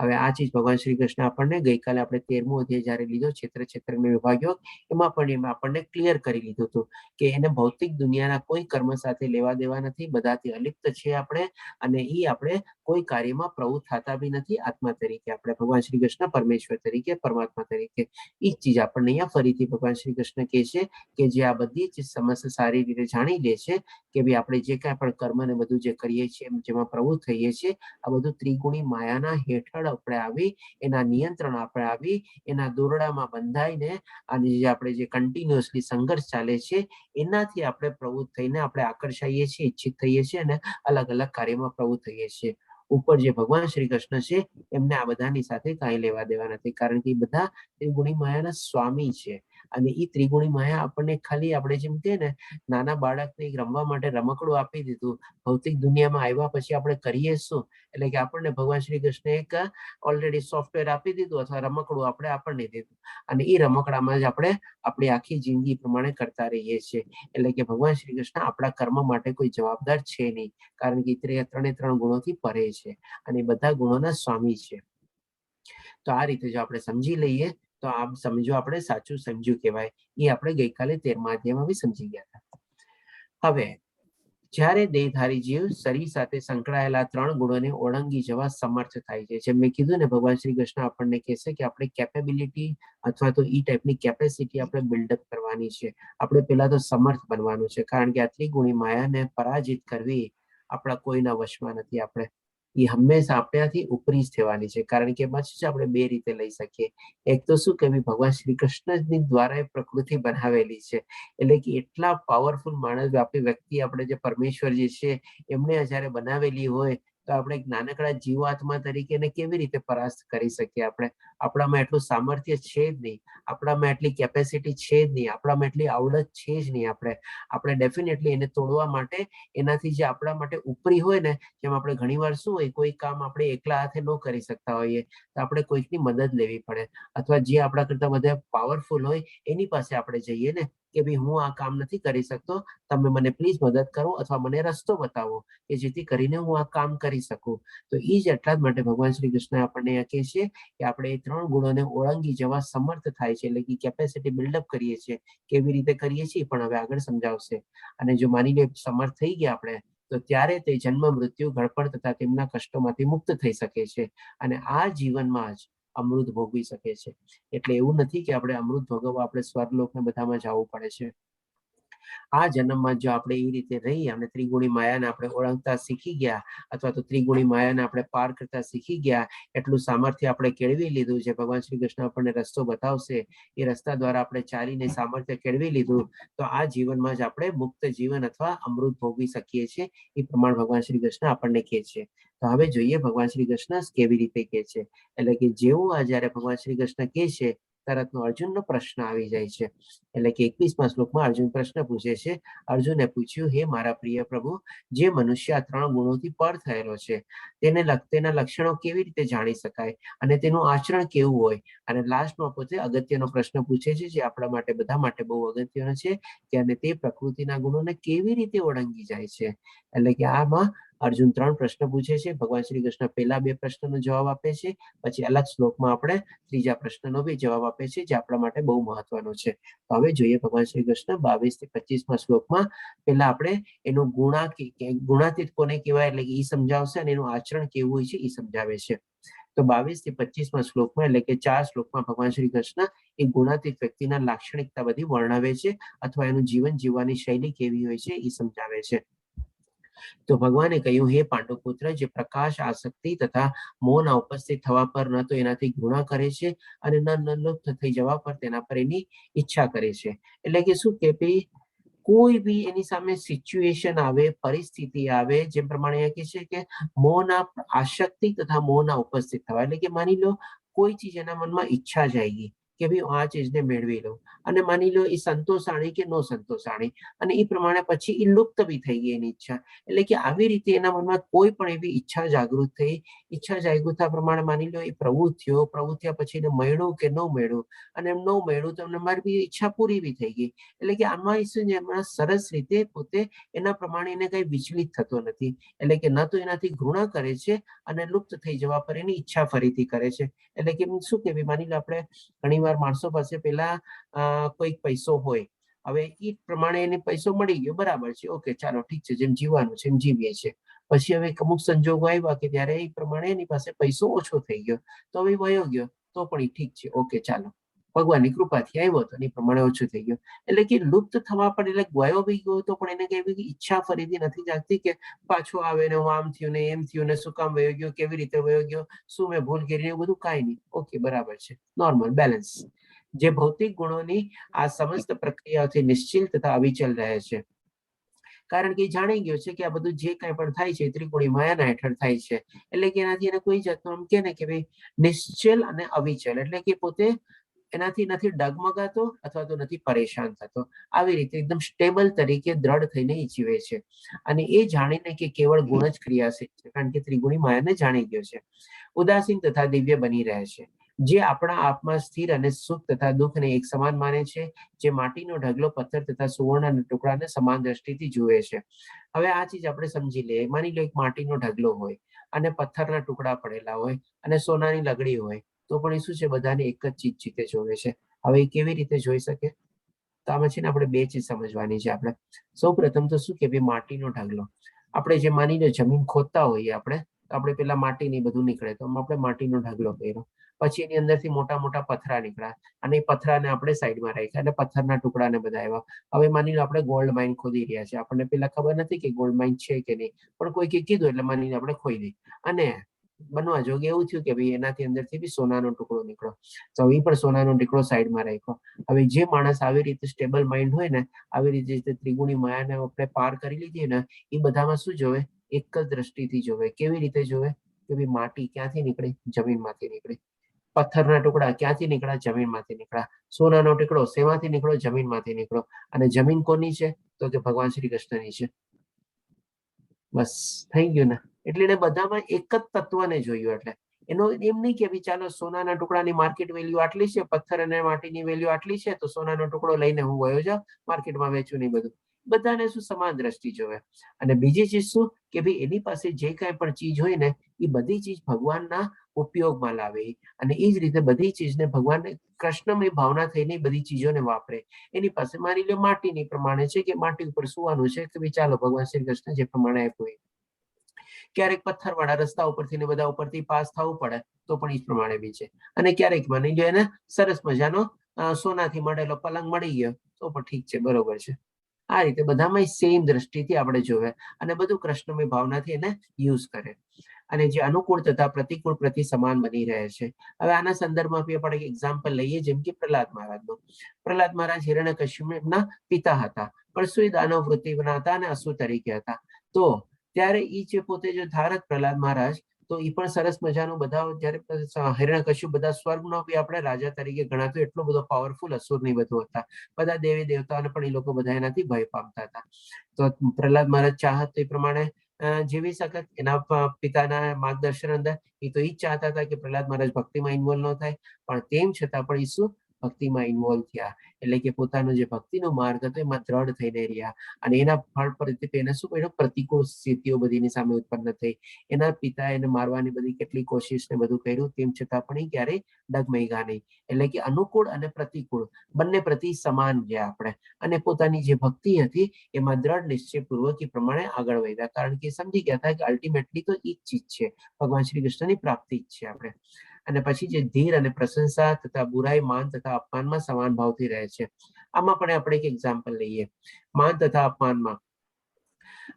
હવે આ ચીજ ભગવાન શ્રી કૃષ્ણ આપણને ગઈકાલે આપણે 13મો અધ્યાય જયારે લીધો ક્ષેત્ર વિભાગ્યો એમાં પણ એમાં આપણને ક્લિયર કરી લીધું હતું કે એને ભૌતિક દુનિયાના કોઈ કર્મ સાથે લેવા દેવા નથી, બધાથી અલિપ્ત છે આપણે, અને એ આપણે કોઈ કાર્યમાં પ્રવૃત્ત થતા બી નથી. આત્મા તરીકે આપણે ભગવાન શ્રી કૃષ્ણ પરમેશ્વર તરીકે પરમાત્મા તરીકે એ જ ચીજ આપણને અહીંયા ફરીથી ભગવાન શ્રી કૃષ્ણ કહે છે કે જે આ બધી જ સમસ્યા સારી રીતે જાણી લે છે કે ભાઈ આપણે જે કાંઈ પણ કર્મ ને બધું જે કરીએ છીએ જેમાં પ્રવૃત્ત થઈએ છીએ આ બધું ત્રિગુણી માયાના હેઠળ આપણે આવી, એના નિયંત્રણ આપણે આવી, એના દોરડામાં બંધાઈને અને જે આપણે જે કન્ટિન્યુઅસલી સંઘર્ષ ચાલે છે એનાથી આપણે પ્રવૃત્ત થઈને આપણે આકર્ષાઈએ છીએ, ઈચ્છિત થઈએ છીએ અને અલગ અલગ કાર્યમાં પ્રવૃત્ત થઈએ છીએ. ઉપર જે ભગવાન શ્રી કૃષ્ણ છે એમને આ બધાની સાથે કાંઈ લેવા દેવા નથી, કારણ કે એ બધા ત્રિગુણી માયાના સ્વામી છે. અને એ ત્રિગુણી માયા આપણને ખાલી આપણે જેમ કે ને નાના બાળકને રમવા માટે રમકડું આપી દીધું, ભૌતિક દુનિયામાં આવ્યા પછી આપણે કરીએ શું, એટલે કે આપણને ભગવાન શ્રી કૃષ્ણ એક ઓલરેડી સોફ્ટવેર આપી દીધું અથવા રમકડું આપણે આપણને દીધું, અને એ રમકડામાં જ આપણે આપણી આખી જિંદગી પ્રમાણે કરતા રહીએ છીએ. એટલે કે ભગવાન શ્રી કૃષ્ણ આપણા કર્મ માટે કોઈ જવાબદાર છે નહીં, કારણ કે ત્રણે ત્રણ ગુણોથી પરે છે અને બધા ગુણોના સ્વામી છે. તો આ રીતે જો આપણે સમજી લઈએ તો આમ સમજો આપણે સાચું સમજ્યું કહેવાય. એ આપણે ગઈકાલે 13મા અધ્યાયમાં બી સમજી ગયા હતા. હવે જ્યારે દેહધારી જીવ શરીર સાથે સંકળાયેલા ત્રણ ગુણોને ઓળંગી જવા સમર્થ થાય છે, જેમ મેં કીધું ને ભગવાન શ્રી કૃષ્ણ આપણને કહેશે કે આપણે કેપેબિલિટી અથવા તો ઈ ટાઈપની કેપેસિટી આપણે બિલ્ડઅપ કરવાની છે. આપણે પેલા તો સમર્થ બનવાનું છે, કારણ કે આટલી ગુણી માયાને પરાજિત કરવી આપણા કોઈના વશમાં નથી. આપણે એ હંમેશા આપણાથી ઉપરી જ થવાની છે, કારણ કે એમાં જ આપણે બે રીતે લઈ શકીએ. એક તો શું કે ભગવાન શ્રી કૃષ્ણ દ્વારા પ્રકૃતિ બનાવેલી છે, એટલે કે એટલા પાવરફુલ માણસ આપણી વ્યક્તિ આપણે જે પરમેશ્વર જે છે એમને જયારે બનાવેલી હોય તો આપણે એક નાનકડા જીવાત્મા તરીકે એને કેવી રીતે પરાસ્ત કરી શકીએ. આપણે આપણામાં એટલું સામર્થ્ય છે જ નહીં, આપણામાં એટલી કેપેસિટી છે જ નહીં, આપણામાં એટલી આવડત છે જ નહીં. આપણે ડેફિનેટલી એને તોડવા માટે એનાથી જે આપણા માટે ઉપરી હોય ને, જેમ આપણે ઘણી વાર શું હોય કોઈ કામ આપણે એકલા હાથે ન કરી શકતા હોઈએ તો આપણે કોઈકની મદદ લેવી પડે, અથવા જે આપણા કરતા વધારે પાવરફુલ હોય એની પાસે આપણે જઈએ ને કે ભાઈ હું આ કામ નથી કરી શકતો, તમે મને પ્લીઝ મદદ કરો અથવા મને રસ્તો બતાવો કે જેથી કરીને હું આ કામ કરી શકું. તો એ જ એટલા જ માટે ભગવાન શ્રી કૃષ્ણ આપણને કહે છે કે આપણે એ ત્રણ ગુણોને ઓળંગી જવા સમર્થ થાય છે, એટલે કે કેપેસિટી બિલ્ડઅપ કરીએ છીએ. કેવી રીતે કરીએ છીએ પણ હવે આગળ સમજાવશે. અને જો માની લે સમર્થ થઈ ગયા આપણે તો ત્યારે તે જન્મ મૃત્યુ ઘડપણ તથા તેમના કષ્ટોમાંથી મુક્ત થઈ શકે છે અને આ જીવનમાં જ અમૃત ભોગવી શકે છે. એટલે એવું નથી કે આપણે અમૃત ભોગવવા આપણે સ્વર્ગલોકને બધામાં જવું પડે છે. આ જન્મમાં જો આપણે એ રીતે રહી અને ત્રિગુણી માયાને આપણે ઓળંગતા શીખી ગયા અથવા તો ત્રિગુણી માયાને આપણે પાર કરતા શીખી ગયા, એટલું સામર્થ્ય આપણે કેળવી લીધું છે. ભગવાન શ્રી કૃષ્ણ આપણને રસ્તો બતાવશે, એ રસ્તા દ્વારા આપણે ચાલીને સામર્થ્ય કેળવી લીધું તો આ જીવનમાં જ આપણે મુક્ત જીવન અથવા અમૃત ભોગવી શકીએ છીએ. એ પ્રમાણે ભગવાન શ્રી કૃષ્ણ આપણને કહે છે. તો હવે જોઈએ ભગવાન શ્રી કૃષ્ણ કેવી રીતે કહે છે. એટલે કે જેવું આ જયારે ભગવાન શ્રી કૃષ્ણ કહે છે તરતનો અર્જુનનો પ્રશ્ન આવી જાય છે. એટલે કે 21મા શ્લોકમાં અર્જુન પ્રશ્ન પૂછે છે. અર્જુને પૂછ્યું, હે મારા પ્રિય પ્રભુ, જે મનુષ્ય આ 3 ગુણોથી પર થયેલો છે તેના લક્ષણો કેવી રીતે જાણી શકાય અને તેનું આચરણ કેવું હોય? અને લાસ્ટમાં પોતે અગત્યનો પ્રશ્ન પૂછે છે જે આપણા માટે બધા માટે બહુ અગત્યનો છે કે અને તે પ્રકૃતિના ગુણોને કેવી રીતે ઓળંગી જાય છે. એટલે કે આમાં અર્જુન 3 પ્રશ્ન પૂછે છે. ભગવાન શ્રી કૃષ્ણ પહેલા 2 પ્રશ્નનો જવાબ આપે છે, પછી અલગ શ્લોકમાં આપણે ત્રીજા પ્રશ્નનો બી જવાબ આપે છે જે આપણા માટે બહુ મહત્વનો છે. તો હવે જોઈએ ભગવાન શ્રી કૃષ્ણ 22 થી 25મા શ્લોકમાં પહેલા આપણે એનું ગુણાતીત કોને કહેવાય એટલે કે એ સમજાવશે અને એનું આચરણ કેવું હોય છે એ સમજાવે છે. તો 22 થી 25મા શ્લોકમાં એટલે કે 4 શ્લોકમાં ભગવાન શ્રી કૃષ્ણ એ ગુણાતીત વ્યક્તિના લાક્ષણિકતા બધી વર્ણવે છે અથવા એનું જીવન જીવવાની શૈલી કેવી હોય છે એ સમજાવે છે. તો ભગવાને કહ્યું, હે પાંડુપુત્ર, જે પ્રકાશ, આસક્તિ તથા મોહના ઉપસ્થિત થવા પર ન તો એનાથી ઘૃણા કરે છે અને ન લુપ્ત થઈ જવા પર તેના પર એની ઈચ્છા કરે છે. એટલે કે શું કે ભાઈ કોઈ બી એની સામે સિચ્યુએશન આવે, પરિસ્થિતિ આવે, જેમ પ્રમાણે કહે છે કે મોહના આસક્તિ તથા મોહના ઉપસ્થિત થવા, એટલે કે માની લો કોઈ ચીજ એના મનમાં ઈચ્છા જાગી કે ભાઈ આ ચીજને મેળવી લઉં અને માની લો એ સંતોષાણી કે નો સંતોષાણી અને એ પ્રમાણે પછી એ લુપ્ત બી થઈ ગઈ એની ઈચ્છા. એટલે કે આવી રીતે એના મનમાં કોઈ પણ એવી ઈચ્છા જાગૃત થઈ, ઈચ્છા જાગૃતતા પ્રમાણે માની લો એ પ્રવૃત્તિયા પછી એને મળ્યું કે ન મળ્યું અને એમ ન મળ્યું તો એમને મારી બી ઈચ્છા પૂરી બી થઈ ગઈ. એટલે કે આમાં શું છે, એમના સરસ રીતે પોતે એના પ્રમાણે એને કઈ વિચલિત થતો નથી. એટલે કે ન તો એનાથી ઘૃણા કરે છે અને લુપ્ત થઈ જવા પર એની ઈચ્છા ફરીથી કરે છે. એટલે કે શું કે માની લો આપણે ઘણી વાર માણસો પાસે પેલા કોઈક પૈસો હોય, હવે એ પ્રમાણે એને પૈસો મળી ગયો, બરાબર છે, ઓકે ચાલો ઠીક છે, જેમ જીવવાનું છે એમ જીવીએ છીએ. પછી હવે અમુક સંજોગો આવ્યા કે ત્યારે એ પ્રમાણે એની પાસે પૈસો ઓછો થઈ ગયો, તો હવે વયો ગયો તો પણ એ ઠીક છે, ઓકે ચાલો ભગવાનની કૃપાથી આવ્યો તો એ પ્રમાણે ઓછું થઈ ગયું. એટલે કે લુપ્ત થવા પર એટલે ગયો બી ગયો તો પણ એને કઈ ઈચ્છા ફરીથી નથી જાગતી કે પાછો આવે ને આમ થયું ને એમ થયું ને શું કામ વયો ગયો, કેવી રીતે વયો ગયો, શું મેં ભૂલ કરી, એવું બધું કાંઈ નહીં, ઓકે બરાબર છે, નોર્મલ બેલેન્સ. જે ભૌતિક ગુણોની આ સમસ્ત પ્રક્રિયાઓથી નિશ્ચિલ તથા અવિચલ રહે છે. કારણ કે જાણી ગયો છે કે આ બધું જે કઈ પણ થાય છે ત્રિકોણી માયાના હેઠળ થાય છે. એટલે કે એનાથી એને કોઈ જાતનું આમ કે ને કે ભાઈ નિશ્ચલ અને અવિચલ, એટલે કે પોતે એનાથી નથી ડગમગાતો અથવા તો નથી પરેશાન થતો. આવી રીતે એકદમ સ્ટેબલ તરીકે દ્રઢ થઈને જીવે છે. અને એ જાણીને કે કેવળ ગુણ જ ક્રિયાશીલ છે, કારણ કે ત્રિગુણી માયાને જાણી ગયો છે. ઉદાસીન તથા દિવ્ય બની રહે છે, જે આપણા આપમાં સ્થિર અને સુખ તથા દુઃખને એક સમાન માને છે, જે માટીનો ઢગલો પથ્થર તથા સુવર્ણના ટુકડાને સમાન દ્રષ્ટિથી જુએ છે. હવે આ ચીજ આપણે સમજી લઈએ. માની લો એક માટીનો ઢગલો હોય અને પથ્થરના ટુકડા પડેલા હોય અને સોનાની લગડી હોય, તો પણ એ શું છે, બધાને એક જ ચીજ જીતે જોવે છે. હવે એ કેવી રીતે જોઈ શકે? તો આમાં છે ને આપણે 2 ચીજ સમજવાની છે. આપણે સૌ પ્રથમ તો શું કે ભાઈ માટીનો ઢગલો, આપણે જે માની લો જમીન ખોદતા હોઈએ આપણે પેલા માટીની બધું નીકળે તો આપણે માટીનો ઢગલો કર્યો, પછી એની અંદરથી મોટા મોટા પથરા નીકળ્યા અને એ પથરાને આપણે સાઈડમાં રાખ્યા એટલે પથ્થરના ટુકડાને બધા આવ્યા. હવે માની લો આપણે ગોલ્ડ માઇન ખોદી રહ્યા છે, આપણને પેલા ખબર નથી કે ગોલ્ડ માઇન છે કે નહીં, પણ કોઈ કીધું એટલે માનીને આપણે ખોદી અને બનવા જોગે એવું થયું કે ભાઈ એનાથી અંદરથી બી સોનાનો ટુકડો નીકળ્યો, તો એ પણ સોનાનો ટુકડો સાઈડમાં રાખ્યો. હવે જે માણસ આવી રીતે સ્ટેબલ માઇન્ડ હોય ને, આવી રીતે ત્રિગુણી માયાને આપણે પાર કરી લીધી ને, એ બધામાં શું જોવે? એક જ દ્રષ્ટિથી જોવે. કેવી રીતે જોવે? કે ભાઈ માટી ક્યાંથી નીકળી? જમીનમાંથી નીકળી. પથ્થરના ટુકડા ક્યાંથી નીકળ્યા? જમીનમાંથી નીકળ્યા. સોનાનો ટુકડો શેમાંથી નીકળ્યો? જમીનમાંથી નીકળ્યો. અને જમીન કોની છે? તો કે ભગવાન શ્રી કૃષ્ણની છે. બસ થઈ ગયું ને. એટલે એને બધામાં એક જ તત્વને જોયું. એટલે એનો એમ નહીં કે ચાલો સોનાના ટુકડાની માર્કેટ વેલ્યુ આટલી છે, પથ્થર અને માટીની વેલ્યુ આટલી છે, તો સોનાનો ટુકડો લઈને હું વયો જાઉં માર્કેટમાં વેચું નહીં. બધું બધાને શું સમાન દ્રષ્ટિ જોવે. અને બીજી ચીજ શું કે ભાઈ એની પાસે જે કાંઈ પણ ચીજ હોય ને, એ બધી ચીજ ભગવાનના ઉપયોગમાં લાવે અને એ જ રીતે બધી ચીજને ભગવાન કૃષ્ણમય ભાવના થઈને બધી ચીજોને વાપરે. એની પાસે માની લો માટીની પ્રમાણે છે કે માટી ઉપર સુવાનું છે કે ચાલો ભગવાન શ્રી કૃષ્ણ જે પ્રમાણે આપ્યું. ક્યારેક પથ્થરવાળા રસ્તા ઉપરથી ને બધા ઉપરથી પાસ થવું પડે તો પણ એ પ્રમાણે બી છે. અને ક્યારેક માની લો એને સરસ મજાનો સોનાથી મળેલો પલંગ મળી ગયો તો પણ ઠીક છે, બરોબર છે. આ રીતે બધામાં સેમ દ્રષ્ટિથી આપણે જોવે અને બધું કૃષ્ણમય ભાવનાથી એને યુઝ કરે. અને જે અનુકૂળ તથા પ્રતિકૂળ પ્રતિ સમાન બની રહે છે. હવે આના સંદર્ભમાં આપણે એક એક્ઝામ્પલ લઈએ, જેમ કે પ્રહલાદ મહારાજનો. પ્રહલાદ મહારાજ હિરણ્યકશ્યપના પિતા હતા, પણ સુઈ દાનવ વૃત્તિના હતા અને અસુર તરીકે હતા. તો ત્યારે ઈ જે પોતે જો ધારક પ્રહલાદ મહારાજ, તો એ પણ સરસ મજાનું બધા જયારે હિરણ્યકશ્યપ બધા સ્વર્ગનો બી આપણે રાજા તરીકે ગણાતું, એટલો બધો પાવરફુલ અસુર ની બધું હતા. બધા દેવી દેવતાઓને પણ એ લોકો બધા એનાથી ભય પામતા હતા. તો પ્રહલાદ મહારાજ ચાહત એ પ્રમાણે જીવી શકત એના પિતાના માર્ગદર્શન અંદર. એ તો એ જ ચાહતા હતા કે પ્રહલાદ મહારાજ ભક્તિમાં ઇન્વોલ્વ ન થાય, પણ તેમ છતાં પણ એ શું ભક્તિમાં ઇન્વોલ્વ થયા. એટલે કે પોતાનો જે ભક્તિનો માર્ગ હતો એમાં દ્રઢ થઈને રહ્યા. અને એના ફળ પર એને શું કર્યું, પ્રતિકૂળ સ્થિતિઓ બધીની સામે ઉત્પન્ન થઈ. એના પિતા એને મારવાની બધી કેટલી કોશિશ ને બધું કર્યું, તેમ છતાં પણ એ ક્યારેય ડગમગ્યા નહીં. એટલે કે અનુકૂળ અને પ્રતિકૂળ બંને પ્રતિ સમાન ગયા આપણે. અને પોતાની જે ભક્તિ હતી એમાં દ્રઢ નિશ્ચયપૂર્વક એ પ્રમાણે આગળ વધ્યા, કારણ કે સમજી ગયા હતા કે અલ્ટિમેટલી તો એ જ ચીજ છે, ભગવાન શ્રી કૃષ્ણની પ્રાપ્તિ જ છે આપણે. અને પછી જે ધીર અને પ્રશંસા તથા બુરાઈ, માન તથા અપમાનમાં સમાન ભાવથી રહે છે. આમાં પણ આપણે એક એક્ઝામ્પલ લઈએ. માન તથા અપમાનમાં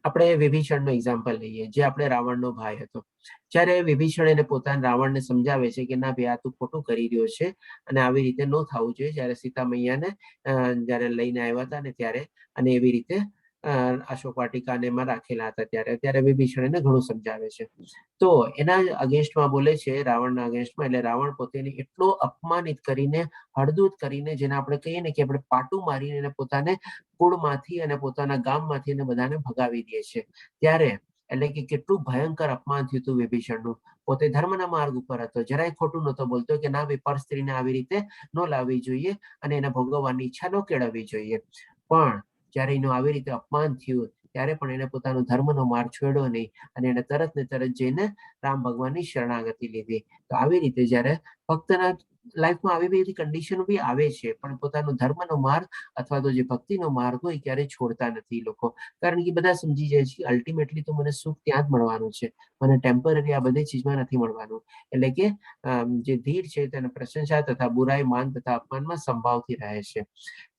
આપણે વિભીષણનો એક્ઝામ્પલ લઈએ, જે આપણે રાવણનો ભાઈ હતો. જ્યારે વિભીષણ એને પોતાના રાવણને સમજાવે છે કે ના ભાઈ, આ તું ખોટું કરી રહ્યો છે અને આવી રીતે ન થવું જોઈએ. જ્યારે સીતા મૈયાને જ્યારે લઈને આવ્યા હતા ને ત્યારે, અને એવી રીતે અશોક વાટિકાને એમાં રાખેલા હતા ત્યારે વિભીષણ એને ઘણું સમજાવે છે. તો એના અગેન્સ્ટમાં બોલે છે, રાવણના અગેન્સ્ટમાં. એટલે રાવણ પોતેને એટલો અપમાનિત કરીને, હળદૂત કરીને, જેને આપણે કહીએ ને કે આપણે પાટું મારીને એને પોતાને કુળમાંથી અને પોતાના ગામમાંથી એને બધાને ભગાવી દે છે. ત્યારે એટલે કે કેટલું ભયંકર અપમાન થયું હતું વિભીષણનું. પોતે ધર્મના માર્ગ ઉપર હતો, જરાય ખોટું નહોતો બોલતો કે ના ભાઈ, પર સ્ત્રીને આવી રીતે ન લાવવી જોઈએ અને એને ભોગવવાની ઈચ્છા ન કેળવવી જોઈએ. પણ જ્યારે એનું આવી રીતે અપમાન થયું ત્યારે પણ એને પોતાનો ધર્મનો માર્ગ છોડ્યો નહીં અને એને તરત ને તરત જઈને રામ ભગવાનની શરણાગતિ લીધી. તો આવી રીતે જ્યારે ભક્તના લાઈફમાં આવી બધી કન્ડિશન બી આવે છે, પણ પોતાનો ધર્મનો માર્ગ અથવા તો જે ભક્તિનો માર્ગ હોય ક્યારેય છોડતા નથી લોકો. કારણ કે બધા સમજી જાય છે અલ્ટિમેટલી તો મને સુખ ત્યાં જ મળવાનું છે, મને ટેમ્પરરી આ બધી ચીજમાં નથી મળવાનું. એટલે કે જે ધીર છે તેને પ્રશંસા તથા બુરાઈ, માન તથા અપમાનમાં સંભાવથી રહે છે.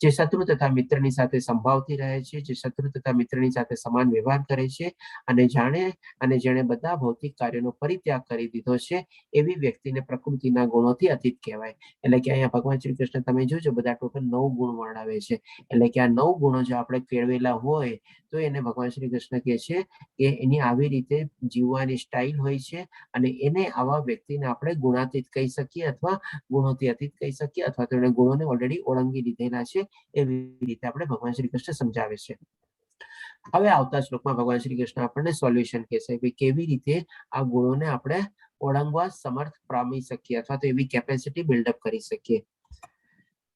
જે શત્રુ તથા મિત્રની સાથે સંભાવથી રહે છે, જે શત્રુ તથા મિત્રની સાથે સમાન વ્યવહાર કરે છે અને જેણે બધા ભૌતિક કાર્યોનો પરિત્યાગ કરી દીધો છે, એવી વ્યક્તિને પ્રકૃતિના ગુણોથી અતીત કહેવાય. એટલે કે અહીંયા ભગવાન શ્રી કૃષ્ણ તમે જોજો બધા ટોટલ 9 ગુણ વર્ણવે છે. એટલે કે આ 9 ગુણો જો આપણે કેળવેલા હોય તો એને ભગવાન શ્રી કૃષ્ણ કહે છે કે એની આવી રીતે જીવવાની સ્ટાઇલ હોય છે અને એને આવા વ્યક્તિને આપણે ગુણાતીત કહી શકીએ અથવા ગુણોથી અતીત કહી શકીએ, અથવા તો એને ગુણોને ઓલરેડી ઓળંગી લીધેલા છે, એવી રીતે આપણે ભગવાન શ્રી કૃષ્ણ સમજાવે છે. હવે આવતા શ્લોકમાં ભગવાન શ્રી કૃષ્ણ આપણને સોલ્યુશન કહેશે કે કેવી રીતે આ ગુણોને આપણે ઓળંગવા સમર્થ પામી શકીએ અથવા તો એવી કેપેસિટી બિલ્ડઅપ કરી શકીએ.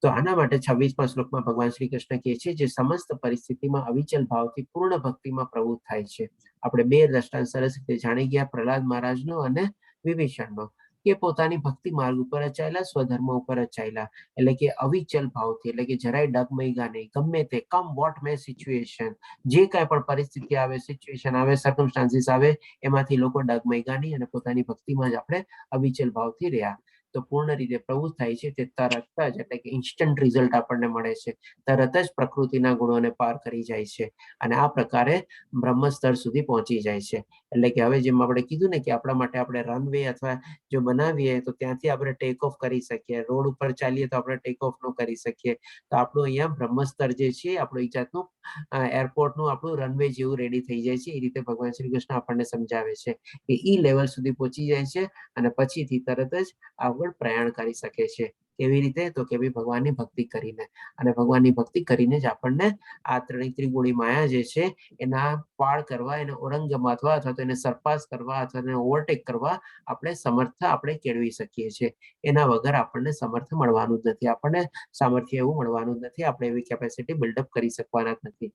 તો આના માટે 26મા શ્લોકમાં ભગવાન શ્રી કૃષ્ણ કહે છે, જે સમસ્ત પરિસ્થિતિમાં અવિચલ ભાવથી પૂર્ણ ભક્તિમાં પ્રવૃત્ત થાય છે. આપણે બે દ્રષ્ટાંત સરસ રીતે જાણી ગયા, પ્રહલાદ મહારાજનો અને વિભીષણનો, કે પોતાની ભક્તિ માર્ગ ઉપર રચાયેલા, સ્વધર્મ ઉપર રચાયેલા. એટલે કે અવિચલ ભાવથી, એટલે કે જરાય ડગમગ્યા નહીં. ગમે તે કમ વોટ મે સિચ્યુએશન, જે કાંઈ પણ પરિસ્થિતિ આવે, સિચ્યુએશન આવે, સર્કમસ્ટાન્સીસ આવે, એમાંથી લોકો ડગમગ્યા નહીં અને પોતાની ભક્તિમાં જ આપણે અવિચલ ભાવથી રહ્યા. તો પૂર્ણ રીતે પ્રવૃત્ત થાય છે તે તરત જ, એટલે કે ઇન્સ્ટન્ટ રિઝલ્ટ આપણને મળે છે. તરત જ પ્રકૃતિના ગુણોને પાર કરી જાય છે અને આ પ્રકારે બ્રહ્મ સ્તર સુધી પહોંચી જાય છે. એટલે કે હવે જેમ આપણે કીધું ને કે આપણા માટે આપણે રનવે અથવા જો બનાવીએ તો ત્યાંથી આપણે ટેક ઓફ કરી શકીએ, રોડ ઉપર ચાલીએ તો આપણે ટેક ઓફ ન કરી શકીએ. તો આપણું અહીંયા બ્રહ્મ સ્તર જે છે, આપણું એક જાતનું એરપોર્ટનું આપણું રનવે જેવું રેડી થઈ જાય છે. એ રીતે ભગવાન શ્રી કૃષ્ણ આપણને સમજાવે છે કે ઈ લેવલ સુધી પહોંચી જાય છે અને પછીથી તરત જ આગળ પ્રયાણ કરી શકે છે. કેવી રીતે? તો કે ભગવાનની ભક્તિ કરીને. અને ભગવાનની ભક્તિ કરીને જ આપણને આ ત્રિગુણી માયા જે છે એના પાળ કરવા, એને ઓરંગમાં અથવા તો એને સરપાસ કરવા અથવા એને ઓવરટેક કરવા આપણે સમર્થ આપણે કેળવી શકીએ છીએ. એના વગર આપણને સમર્થ મળવાનું જ નથી, આપણને સામર્થ્ય એવું મળવાનું જ નથી, આપણે એવી કેપેસિટી બિલ્ડઅપ કરી શકવાના જ નથી.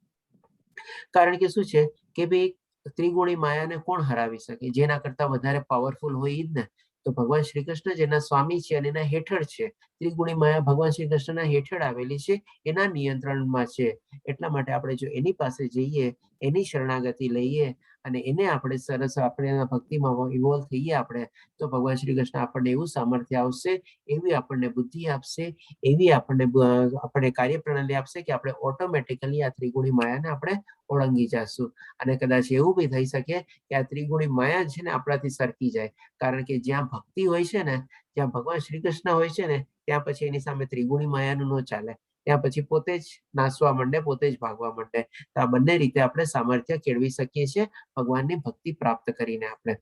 કારણ કે શું છે કે ભાઈ ત્રિગુણી માયાને કોણ હરાવી શકે? જેના કરતા વધારે પાવરફુલ હોય એ જ ને. તો ભગવાન શ્રી કૃષ્ણ જેના સ્વામી છે અને એના હેઠળ છે. ત્રિગુણી માયા ભગવાન શ્રી કૃષ્ણના હેઠળ આવેલી છે, એના નિયંત્રણમાં છે. એટલા માટે આપણે જો એની પાસે જઈએ, એની શરણાગતિ લઈએ અને એને આપણે સરસ આપણે એના ભક્તિમાં ઇન્વોલ્વ થઈએ આપણે, તો ભગવાન શ્રી કૃષ્ણ આપણને એવું સામર્થ્ય આવશે, એવી આપણને બુદ્ધિ આપશે, એવી આપણને કાર્યપ્રણાલી આપશે કે આપણે ઓટોમેટિકલી આ ત્રિગુણી માયાને આપણે ઓળંગી જશું. અને કદાચ એવું બી થઈ શકે કે આ ત્રિગુણી માયા છે ને આપણાથી સરકી જાય, કારણ કે જ્યાં ભક્તિ હોય છે ને, જ્યાં ભગવાન શ્રી કૃષ્ણ હોય છે ને, ત્યાં પછી એની સામે ત્રિગુણી માયાનું ન ચાલે. ત્યાં પછી પોતે જ નાસવા માંડે, પોતે જ ભાગવા માંડે. તો આ બંને રીતે આપણે સામર્થ્ય કેળવી શકીએ છીએ ભગવાનની ભક્તિ પ્રાપ્ત કરીને. આપણે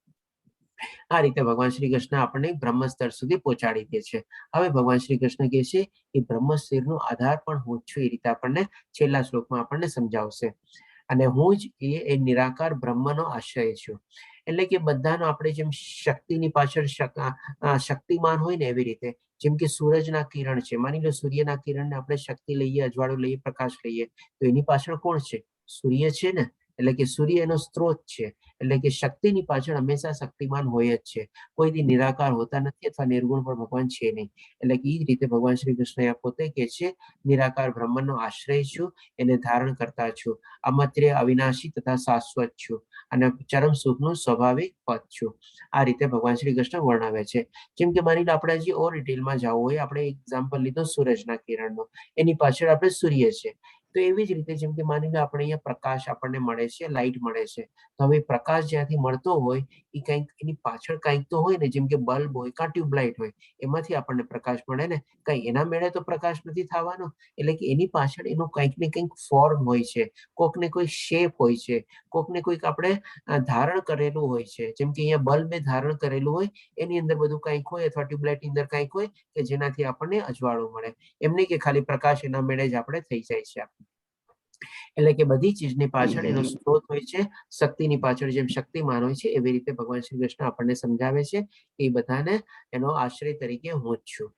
આ રીતે ભગવાન શ્રી કૃષ્ણ આપણને બ્રહ્મસ્તર સુધી પહોંચાડી દે છે. હવે ભગવાન શ્રી કૃષ્ણ કહે છે કે બ્રહ્મસ્તરનો આધાર પણ હું જ છું. એ રીતે આપણને છેલ્લા શ્લોકમાં આપણને સમજાવશે. અને હું જ એ નિરાકાર બ્રહ્મનો આશ્રય છું. એટલે કે બધાનો આપણે જેમ શક્તિની પાછળ શક્તિમાન હોય ને, એવી રીતે જેમ કે સૂરજના કિરણ છે. માની લો સૂર્યના કિરણને આપણે શક્તિ લઈએ, અજવાળું લઈએ, પ્રકાશ લઈએ, તો એની પાછળ કોણ છે? સૂર્ય છે ને. એટલે કે સૂર્ય એનો સ્ત્રોત છે. એટલે કે શક્તિની પાછળ હંમેશા શક્તિમાન હોય જ છે. કોઈ દી નિરાકાર હોતા નથી અથવા નિર્ગુણ પણ ભગવાન છે નહીં. એટલે કે એ જ રીતે ભગવાન શ્રી કૃષ્ણ પોતે કહે છે નિરાકાર બ્રહ્મનો આશ્રય છું, એને ધારણ કરતા છું, અમર્ત્ય, અવિનાશી તથા શાશ્વત છું, અને ચરમ સુખનું સ્વાભાવિક પદ છું. આ રીતે ભગવાન શ્રી કૃષ્ણ વર્ણવે છે. જેમ કે માની લો આપણે હજી ઓર ડિટેલમાં જવું હોય, આપણે એક્ઝામ્પલ લીધો સૂરજના કિરણનો, એની પાછળ આપણે સૂર્ય છે. તો એવી જ રીતે જેમ કે માની લો આપણે અહીંયા પ્રકાશ આપણને મળે છે, લાઇટ મળે છે. તો હવે પ્રકાશ જ્યાંથી મળતો હોય એ કંઈક એની પાછળ કંઈક તો હોય ને, જેમ કે બલ્બ હોય કાં ટ્યુબલાઇટ હોય, એમાંથી આપણને પ્રકાશ મળે ને. કંઈ એના મેળે તો પ્રકાશ નથી થવાનો. એટલે કે એની પાછળ એનો કંઈક ને કંઈક ફોર્મ હોય છે, કોકને કોઈ શેપ હોય છે, કોકને કોઈક આપણે ધારણ કરેલું હોય છે. જેમ કે અહીંયા બલ્બે ધારણ કરેલું હોય, એની અંદર બધું કંઈક હોય, અથવા ટ્યુબલાઇટની અંદર કંઈક હોય કે જેનાથી આપણને અજવાળું મળે. એમ નહીં કે ખાલી પ્રકાશ એના મેળે જ આપણે થઈ જાય છે. એટલે કે બધી ચીજની પાછળ એનો સ્ત્રોત હોય છે. શક્તિની પાછળ જેમ શક્તિમાન હોય છે, એવી રીતે ભગવાન શ્રી કૃષ્ણ આપણને સમજાવે છે એ બધાને એનો આશ્રય તરીકે હું જ છું.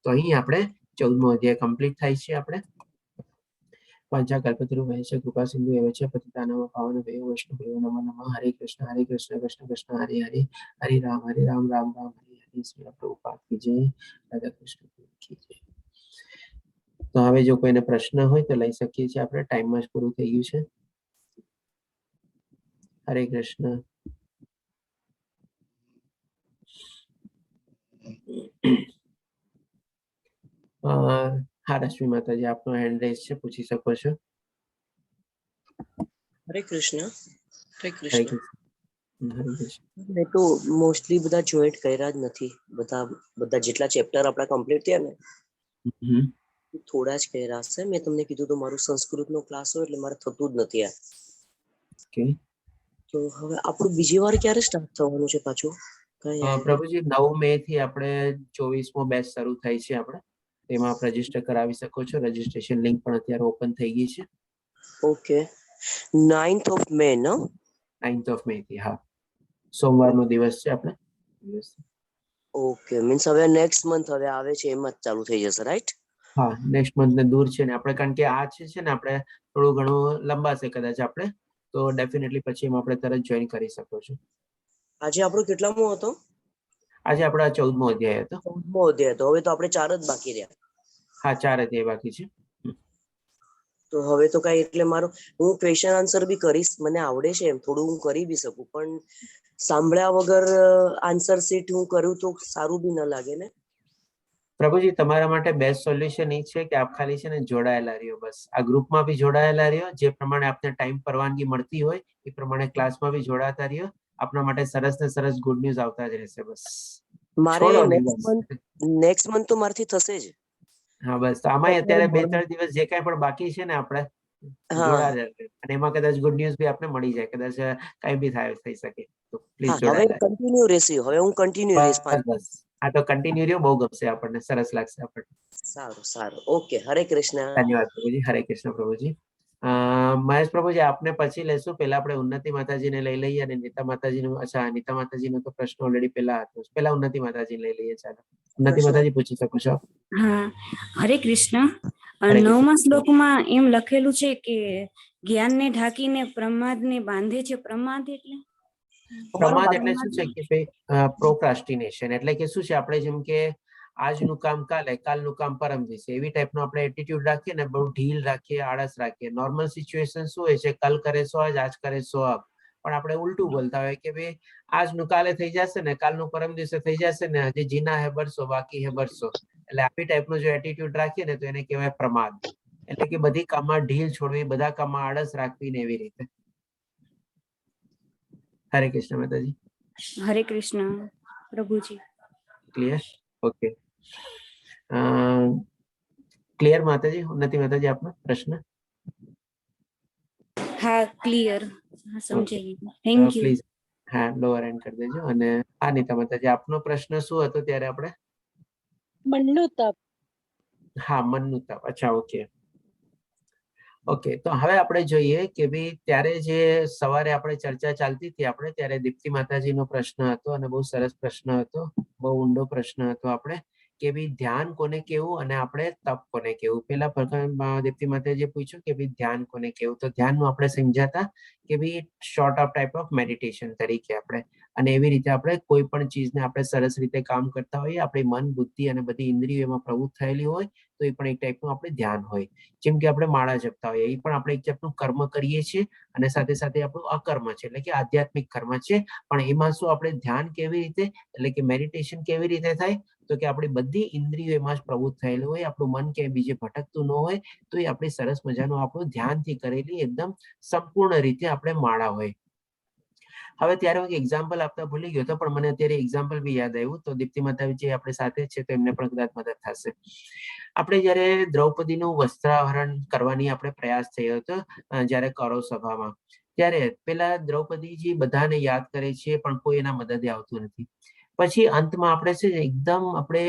તો અહીં આપણે 14મો અધ્યાય કમ્પ્લીટ થાય છે. આપણે વાંચા કલ્પતરુ વહે છે, કૃપા સિંધુ એવે છે, પતિતાનામ પાવનભ્યો વૈષ્ણવભ્યો નમો નમઃ. હરે કૃષ્ણ કૃષ્ણ કૃષ્ણ હરે હરે, હરે રામ રામ રામ હરે હરે. શ્રી પ્રભુપાદ કી જય, રાધા કૃષ્ણ કી જય. તો હવે જો કોઈને પ્રશ્ન હોય તો લઈ શકીએ છીએ આપણે. ટાઈમમાં જ પૂરું થઈ ગયું છે. હરે કૃષ્ણ. હા રશ્મિ માતાજી, આપનો હેન્ડ રેઝ છે, પૂછી શકો છો. હરે કૃષ્ણ. હરે હરે કૃષ્ણ. કૃષ્ણ. હરે કૃષ્ણ. મેં તો મોસ્ટલી બધા જોઈન્ટ કર્યા જ નથી. બધા જેટલા ચેપ્ટર આપણા કમ્પ્લીટ થયા ને, થોડા જ કર્યા છે. મેં તમને કીધું તો મારું સંસ્કૃતનો ક્લાસ હોય એટલે મારે થતું જ નથી આ. ઓકે. તો હવે આપણું બીજી વાર ક્યારે સ્ટાર્ટ થવાનું છે પાછું? પ્રભુજી 9 મે થી આપણે 24મો બેચ શરૂ થાય છે. આપણે તેમાં આપ રજીસ્ટર કરાવી શકો છો. રજીસ્ટ્રેશન લિંક પણ અત્યારે ઓપન થઈ ગઈ છે. ઓકે, 9th of May, નો 9th of May થી. હા, સોમવારનો દિવસ છે આપણે. ઓકે, મીન્સ હવે નેક્સ્ટ મંથ હવે આવે છે એમ જ ચાલુ થઈ જશે, રાઈટ? હા, નેક્સ્ટ મંથ ને દૂર છે ને આપણે, કારણ કે આ છે ને આપણે થોડું ઘણું લંબાશે કદાચ આપણે, તો ડેફિનેટલી પછી એમાં આપણે તરત જોઈન કરી શકો છો. આજે આપણો કેટલામો હતો? આજે આપણો 14મો અધ્યાય હતો. 14મો અધ્યાય હતો. હવે તો આપણે 4 જ બાકી રહ્યા. હા, 4 અધ્યાય બાકી છે. તો હવે તો કઈ, એટલે મારું હું ક્વેશ્ચન આન્સર બી કરીશ, મને આવડે છે એમ થોડું, હું કરી બી શકું, પણ સાંભળ્યા વગર આન્સર શીટ હું કરું તો સારું બી ન લાગે ને. પ્રભુજી, તમારા માટે બેસ્ટ સોલ્યુશન એ છે કે આપ ખાલી છે ને જોડાયેલા રહ્યો. બસ આ ગ્રુપમાં બી જોડાયેલા રહ્યો. જે પ્રમાણે આપને ટાઈમ પરવાનગી મળતી હોય એ પ્રમાણે ક્લાસમાં બી જોડાતા રહ્યો. આપના માટે સરસ ને સરસ ગુડ ન્યૂઝ આવતા જ રહેશે. બસ મારે નેક્સ્ટ મંથ તો મારથી થશે જ. હા, બસ આમાં અત્યારે 2-3 દિવસ જે કઈ પણ બાકી છે ને આપણે જોડા જાય, અને એમાં કદાચ ગુડ ન્યૂઝ બી આપણે મળી જાય. કદાચ કઈ બી થઈ શકે. તો પ્લીઝ જોડાયેલા. હવે કન્ટિન્યુ રહેશે. હવે હું કન્ટિન્યુ રહીશ. બસ આ તો કન્ટિન્યુ રહ્યો, બહુ ગમશે આપણને, સરસ લાગશે આપણને. સારું સારું, ઓકે. હરે કૃષ્ણ. ધન્યવાદ પ્રભુજી. હરે કૃષ્ણ પ્રભુજી. મહેશ પ્રભુજી, આપને પછી લેશું. પેલા આપણે ઉન્નતિ માતાજીને લઈ લઈએ અને નીતા માતાજીનું. અચ્છા, નીતા માતાજીનો તો પ્રશ્ન ઓલરેડી પેલા હતો. પેલા ઉન્નતિ માતાજીને લઈ લઈએ. ચાલો, ઉન્નતિ માતાજી પૂછી શકો છો. હા, હરે કૃષ્ણ. 9મા શ્લોકમાં એમ લખેલું છે કે જ્ઞાનને ઢાંકીને પ્રમાદને બાંધે છે. પ્રમાદ એટલે પ્રમાદ એટલે શું છે કે ભાઈ પ્રોક્રાસ્ટિનેશન એટલે કે શું છે આપણે જેમ કે આજનું કામ કાલે, કાલનું કામ પરમ દિવસે, એવી ટાઈપનો આપણે એટીટ્યુડ રાખીએ ને, બહુ ઢીલ રાખીએ, આળસ રાખીએ. નોર્મલ સિચ્યુએશન શું હોય છે, કલ કરે સો આજ કરે સો અબ. પણ આપણે ઉલટું બોલતા હોય કે ભાઈ આજનું કાલે થઈ જશે ને, કાલનું પરમ દિવસે થઈ જશે ને, હજી જીના હે બરસો બાકી હે બરસો. એટલે આવી ટાઈપનો જો એટીટ્યુડ રાખીએ ને તો એને કહેવાય પ્રમાદ. એટલે કે બધી કામમાં ઢીલ છોડવી, બધા કામમાં આળસ રાખવી ને એવી રીતે. હરે કૃષ્ણ માતાજી. હરે કૃષ્ણ પ્રભુજી. ક્લિયર? ઓકે. ક્લિયર માતાજી? ઉન્નતિ માતાજી, આપનો પ્રશ્ન? હા ક્લિયર, હા સમજાઈ ગયું. Thank you. પ્લીઝ હા લોઅર એન્ડ કરી દેજો. અને અનિતા માતાજી, આપનો પ્રશ્ન શું હતો ત્યારે આપણે? મનનું તપ. હા, મનનું તપ. અચ્છા, ઓકે. ઓકે, તો હવે આપણે જોઈએ કે ભાઈ ત્યારે જે સવારે આપણે ચર્ચા ચાલતી હતી આપણે, ત્યારે દીપ્તિ માતાજીનો પ્રશ્ન હતો અને બહુ સરસ પ્રશ્ન હતો, બહુ ઊંડો પ્રશ્ન હતો આપણે કે ભાઈ ધ્યાન કોને કેવું અને આપણે તપ કોને કેવું. પેલા પ્રકરણમાં દીપ્તિ માતાજીએ પૂછ્યું કે ભાઈ ધ્યાન કોને કેવું, તો ધ્યાનનું આપણે સમજાતા કે ભાઈ short of type of meditation તરીકે આપણે, અને એવી રીતે આપણે કોઈ પણ ચીજને આપણે સરસ રીતે કામ કરતા હોઈએ, આપણી મન, બુદ્ધિ અને બધી ઇન્દ્રિયો એમાં પ્રવૃત્ત થયેલી હોય તો એ પણ એક ટાઈપનું આપણે ધ્યાન હોય. જેમ કે આપણે માળા જપતા હોઈએ, એ પણ આપણે એક જાતનું કર્મ કરીએ છીએ અને સાથે સાથે આપણું અકર્મ છે, એટલે કે આધ્યાત્મિક કર્મ છે. પણ એમાં શું આપણે ધ્યાન કેવી રીતે, એટલે કે મેડિટેશન કેવી રીતે થાય, તો કે આપણી બધી ઇન્દ્રિયો એમાં જ પ્રવૃત્ત થયેલી હોય, આપણું મન ક્યાંય બીજે ભટકતું ન હોય, તો એ આપણી સરસ મજાનું આપણું ધ્યાનથી કરેલી એકદમ સંપૂર્ણ રીતે આપણે માળા હોય. હવે ત્યારે હું એક્ઝામ્પલ આપતા ભૂલી ગયો હતો, પણ મને અત્યારે એક્ઝામ્પલ બી યાદ આવ્યું, તો દીપ્તિ માતાજી આપણે સાથે છે તો એમને પણ કદાચ મદદ થશે. આપણે જયારે દ્રૌપદીનું વસ્ત્રાહરણ કરવાની આપણે પ્રયાસ થયો હતો, જયારે કૌરવ સભામાં, ત્યારે પેલા દ્રૌપદીજી બધાને યાદ કરે છે પણ કોઈ એના મદદે આવતું નથી. પછી અંતમાં આપણે છે ને એકદમ આપણે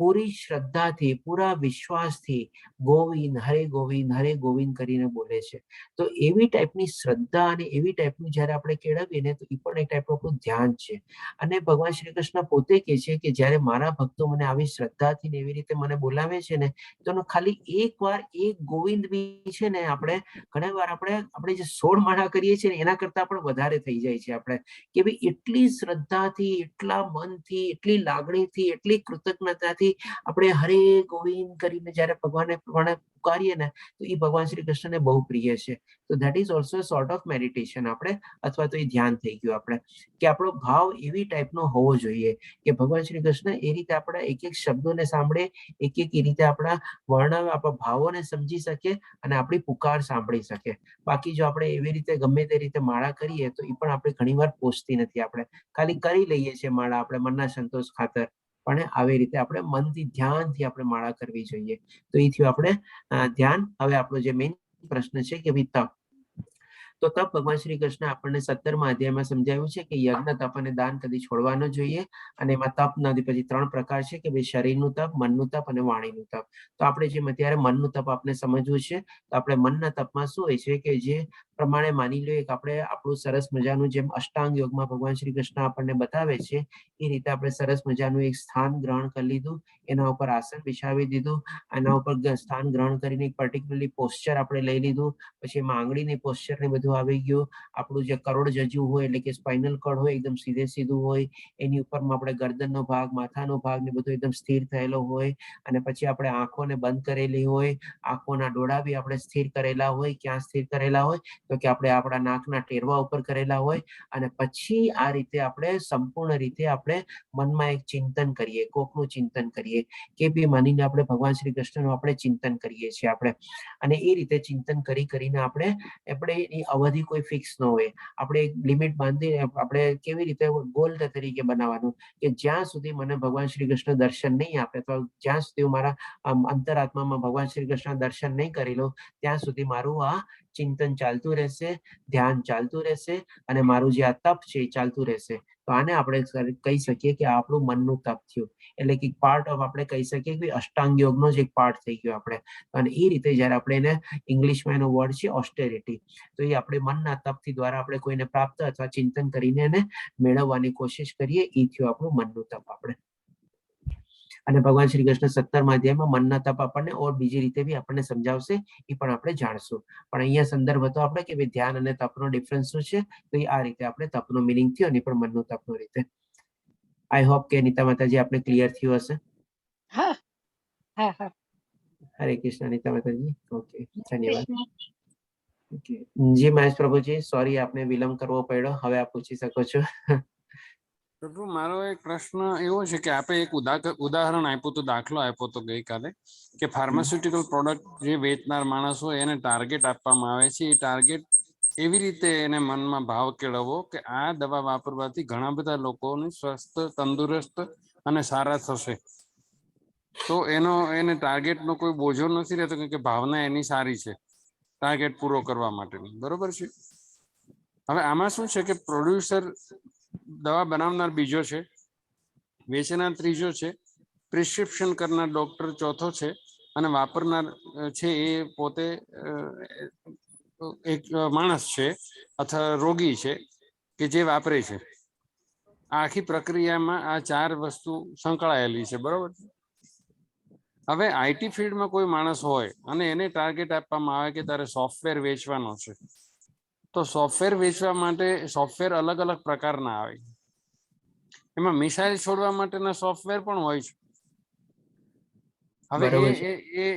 પૂરી શ્રદ્ધાથી, પૂરા વિશ્વાસથી ગોવિંદ હરે ગોવિંદ કરીને બોલે છે. તો એવી ટાઈપની શ્રદ્ધા અને એવી ટાઈપનું જયારે આપણે કેળવીએ ને, તો એ પણ એક ટાઈપનું આપણું ધ્યાન છે. અને ભગવાન શ્રી કૃષ્ણ પોતે કહે છે કે જયારે મારા ભક્તો મને આવી શ્રદ્ધાથી ને એવી રીતે મને બોલાવે છે ને, તો ખાલી એક વાર એક ગોવિંદ બી છે ને, આપણે ઘણી વાર આપણે જે 16 માળા કરીએ છીએ ને એના કરતા પણ વધારે થઈ જાય છે આપણે, કે ભાઈ એટલી શ્રદ્ધાથી, એટલા મનથી, એટલી લાગણીથી, એટલી કૃતજ્ઞતાથી આપણે હરે ગોવિંદ કરીને જયારે ભગવાનને પુકારીએ ને, તો એ ભગવાન શ્રી કૃષ્ણને બહુ પ્રિય છે. તો that is also sort of meditation આપણે, અથવા તો એ ધ્યાન થઈ ગયું આપણે, કે આપણો ભાવ એવી ટાઈપનો હોવો જોઈએ કે ભગવાન શ્રી કૃષ્ણ એ રીતે આપણા એક એક શબ્દોને સાંભળે, એક એક એ રીતે આપણા વર્ણવ, આપણા ભાવોને સમજી શકે અને આપણી પુકાર સાંભળી શકે. બાકી જો આપણે એવી રીતે ગમે તે રીતે માળા કરીએ તો એ પણ આપણે ઘણી વાર પહોંચતી નથી. આપણે ખાલી કરી લઈએ છીએ માળા આપણે મનના સંતોષ ખાતર, પણ આવી રીતે આપણે મનથી ધ્યાનથી આપણે માળા કરવી જોઈએ. તો એ થયું આપણે ધ્યાન. હવે આપણો જે મેઇન પ્રશ્ન છે કે ભાઈ તપ. તો તપ ભગવાન શ્રી કૃષ્ણ આપણને 17મા અધ્યાયમાં સમજાવ્યું છે કે યજ્ઞ, તપ અને દાન કદી છોડવા ન જોઈએ. અને એમાં તપના પછી 3 પ્રકાર છે કે ભાઈ શરીરનું તપ, મનનું તપ અને વાણીનું તપ. તો આપણે જેમ અત્યારે મનનું તપ આપણે સમજવું છે, તો આપણે મનના તપમાં શું હોય છે કે જે પ્રમાણે માની લઈએ કે આપણે આપણું સરસ મજાનું જેમ અષ્ટાંગ યોગમાં ભગવાન શ્રી કૃષ્ણ આપણને બતાવે છે એ રીતે આપણે સરસ મજાનું એક સ્થાન ગ્રહણ કરી લીધું, એના ઉપર આસન બિછાવી દીધું, એના ઉપર સ્થાન ગ્રહણ કરીને એક પર્ટિક્યુલરલી પોસ્ચર આપણે લઈ લીધું. પછી એમાં આંગળીની પોસ્ચર ને બધું આવી ગયું. આપણું જે કરોડરજ્જુ હોય એટલે કે સ્પાઇનલ કોર્ડ હોય એકદમ સીધું હોય, એની ઉપરમાં આપણે ગરદનનો ભાગ, માથાનો ભાગ ને બધું એકદમ સ્થિર થયેલો હોય. અને પછી આપણે આંખોને બંધ કરેલી હોય, આંખોના ડોળા બી આપણે સ્થિર કરેલા હોય. ક્યાં સ્થિર કરેલા હોય, તો કે આપણે આપણા નાકના ટેરવા ઉપર કરેલા હોય. અને પછી આ રીતે આપણે સંપૂર્ણ રીતે આપણે મનમાં એક ચિંતન કરીએ, કોકનું ચિંતન કરીએ, કે બી માનીને આપણે ભગવાન શ્રી કૃષ્ણનું આપણે ચિંતન કરીએ છીએ આપણે. અને એ રીતે ચિંતન કરીને આપણે એની અવધિ કોઈ ફિક્સ ન હોય, આપણે એક લિમિટ બાંધીને આપણે કેવી રીતે ગોલ તરીકે બનાવવાનું કે જ્યાં સુધી મને ભગવાન શ્રી કૃષ્ણ દર્શન નહીં આપે, તો જ્યાં સુધી હું મારા અંતરાત્મામાં ભગવાન શ્રી કૃષ્ણ દર્શન નહીં કરી લઉં, ત્યાં સુધી મારું આ ચિંતન ચાલતું રહેશે, ધ્યાન ચાલતું રહેશે અને મારું જે આ તપ છે એ ચાલતું રહેશે. તો આને આપણે કહી શકીએ કે આપણું મનનું તપ થયું. એટલે કે પાર્ટ ઓફ આપણે કહી શકીએ કે અષ્ટાંગ યોગનો જ એક પાર્ટ થઈ ગયો આપણે. અને એ રીતે જયારે આપણે એને ઇંગ્લિશમાં એનો વર્ડ છે ઓસ્ટેરિટી, તો એ આપણે મનના તપથી દ્વારા આપણે કોઈને પ્રાપ્ત અથવા ચિંતન કરીને એને મેળવવાની કોશિશ કરીએ, એ થયું આપણું મનનું તપ આપણે. અને ભગવાન શ્રી કૃષ્ણ 17મા અધ્યાયમાં મનના તપ આપણને ઓર બીજી રીતે બી આપણને સમજાવશે, એ પણ આપણે જાણશું. પણ અહીંયા સંદર્ભ હતો આપણે કે ધ્યાન અને તપનો ડિફરન્સ શું છે, તો એ આ રીતે આપણે તપનો મિનિંગ થયો અને પણ મનનું તપનો રીતે. આઈ હોપ કે નીતા માતાજી આપણે ક્લિયર થયું હશે. હા હા હા હરે કૃષ્ણ નીતા માતાજી. ઓકે, ધન્યવાદ. ઓકે જી મહેશ પ્રભુજી, સોરી આપને વિલંબ કરવો પડ્યો. હવે આપ પૂછી શકો છો. પ્રભુ, મારો એક પ્રશ્ન એવો છે કે આપે એક ઉદાહરણ આપ્યું તો, દાખલો આપ્યો તો ગઈકાલે, કે ફાર્માસ્યુટિકલ પ્રોડક્ટ જે વેચનાર માણસ હોય એને ટાર્ગેટ આપવામાં આવે છે. એ ટાર્ગેટ એવી રીતે એને મનમાં ભાવ કેળવવો કે આ દવા વાપરવાથી ઘણા બધા લોકોનું સ્વસ્થ, તંદુરસ્ત અને સારા થશે. તો એને ટાર્ગેટનો કોઈ બોજો નથી રહેતો, કે ભાવના એની સારી છે ટાર્ગેટ પૂરો કરવા માટેની, બરોબર છે. હવે આમાં શું છે કે પ્રોડ્યુસર દવા બનાવનાર બીજો છે, વેચનાર ત્રીજો છે, પ્રિસ્ક્રિપ્શન કરનાર ડોક્ટર ચોથો છે, અને વાપરનાર છે એ પોતે એક માણસ છે અથવા રોગી છે કે જે વાપરે છે. આખી પ્રક્રિયામાં આ 4 વસ્તુ સંકળાયેલી છે, બરોબર. હવે આઈટી ફિલ્ડમાં કોઈ માણસ હોય અને એને ટાર્ગેટ આપવામાં આવે કે તારે સોફ્ટવેર વેચવાનો છે, તો સોફ્ટવેર વેચવા માટે સોફ્ટવેર અલગ અલગ પ્રકારના આવે. એમાં મિસાઇલ છોડવા માટેના સોફ્ટવેર પણ હોય છે. હવે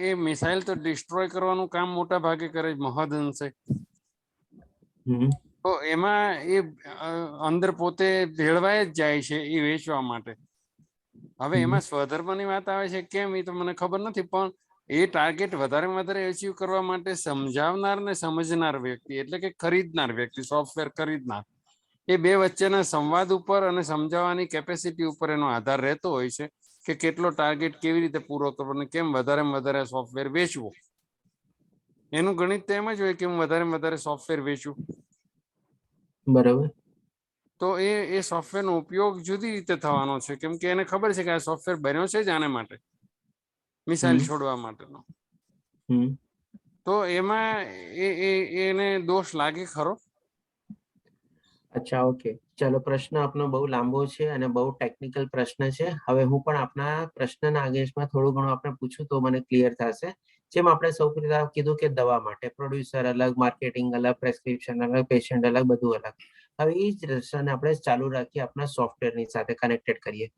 એ મિસાઇલ તો ડિસ્ટ્રોય કરવાનું કામ મોટા ભાગે કરે મહદઅંશે. તો એમાં એ અંદર પોતે ભેળવાય જ જાય છે એ વેચવા માટે. હવે એમાં સ્વધર્મની વાત આવે છે કેમ, એ તો મને ખબર નથી, પણ એ ટાર્ગેટ વધારે અચીવ કરવા માટે સમજાવનાર ને સમજનાર વ્યક્તિ, એટલે કે ખરીદનાર વ્યક્તિ, સોફ્ટવેર ખરીદનાર, એ બે વચ્ચેના સંવાદ ઉપર અને સમજાવવાની કેપેસિટી ઉપર એનો આધાર રહેતો હોય છે કે કેટલો ટાર્ગેટ કેવી રીતે પૂરો કરવો અને કેમ વધારે સોફ્ટવેર વેચવું. એનું ગણિત એમ જ હોય કે હું વધારે સોફ્ટવેર વેચું. બરાબર. તો એ સોફ્ટવેરનો ઉપયોગ જુદી રીતે થવાનો છે, કેમ કે એને ખબર છે કે આ સોફ્ટવેર બન્યો છે જ આને માટે, મિસાઇલ છોડવા માટેનો. તો એમાં એને દોષ લાગે ખરો? અચ્છા, ઓકે, ચલો. પ્રશ્ન આપનો બહુ લાંબો છે અને બહુ ટેકનિકલ પ્રશ્ન છે. હવે હું પણ આપના પ્રશ્નના આગેશમાં થોડું ઘણું આપણે પૂછું તો મને ક્લિયર થશે. જેમ આપણે સૌ પ્રથમ કીધું કે દવા માટે પ્રોડ્યુસર અલગ, માર્કેટિંગ અલગ, પ્રેસ્ક્રિપ્શન અલગ, પેશન્ટ અલગ, બધું અલગ. હવે એ જ રસ્તાને આપણે ચાલુ રાખીએ, આપણા સોફ્ટવેરની સાથે કનેક્ટેડ કરીએ.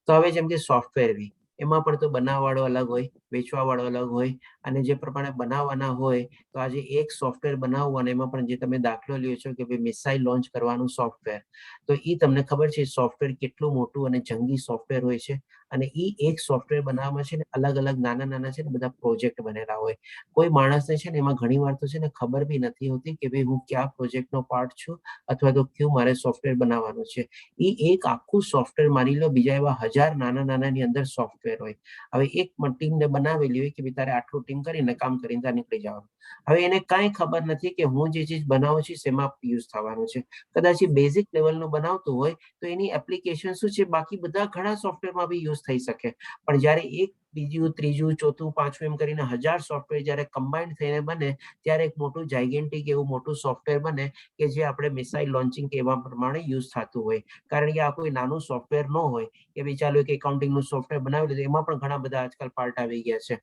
તો હવે જેમ કે સોફ્ટવેર એમાં પણ તો બનાવવાળો અલગ હોય, વેચવા વાળો અલગ હોય, અને જે પ્રમાણે બનાવવાના હોય તો આજે એક સોફ્ટવેર બનાવવું અને એમાં પણ જે તમે દાખલો લ્યો છો કે ભાઈ મિસાઇલ લોન્ચ કરવાનું સોફ્ટવેર, તો એ તમને ખબર છે સોફ્ટવેર કેટલું મોટું અને જંગી સોફ્ટવેર હોય છે. અને એ એક સોફ્ટવેર બનાવવામાં છે ને અલગ અલગ નાના છે ને બધા પ્રોજેક્ટ બનેલા હોય. કોઈ માણસને છે ને એમાં ઘણી વાર તો છે ને ખબર બી નથી હોતી કે ભાઈ હું કયા પ્રોજેક્ટનો પાર્ટ છું અથવા તો કયું મારે સોફ્ટવેર બનાવવાનું છે. એ એક આખું સોફ્ટવેર માની લો, બીજા એવા 1000 નાનાની અંદર સોફ્ટવેર હોય. હવે એક ટીમને બનાવેલી હોય કે તારે આટલું ટીમ કરીને કામ કરીને ત્યાં નીકળી જવાનું. હવે એને કાંઈ ખબર નથી કે હું જે ચીજ બનાવું છું શેમાં યુઝ થવાનું છે. કદાચ એ બેઝિક લેવલનું બનાવતું હોય તો એની એપ્લિકેશન શું છે, બાકી બધા ઘણા સોફ્ટવેરમાં બી યુઝ થઈ શકે. પણ જ્યારે એક, બીજું, ત્રીજું, ચોથું, પાંચમું એમ કરીને 1000 સોફ્ટવેર જ્યારે કમ્બાઈન્ડ થઈને બને ત્યારે એક મોટું જાયગેન્ટિક એવું મોટું સોફ્ટવેર બને કે જે આપણે મિસાઇલ લોન્ચિંગ કે એવા પ્રમાણે યુઝ થતું હોય. કારણ કે આ કોઈ નાનું સોફ્ટવેર ન હોય કે ભાઈ ચાલો એક એકાઉન્ટિંગનું સોફ્ટવેર બનાવી લીધું, એમાં પણ ઘણા બધા આજકાલ પાર્ટ આવી ગયા છે.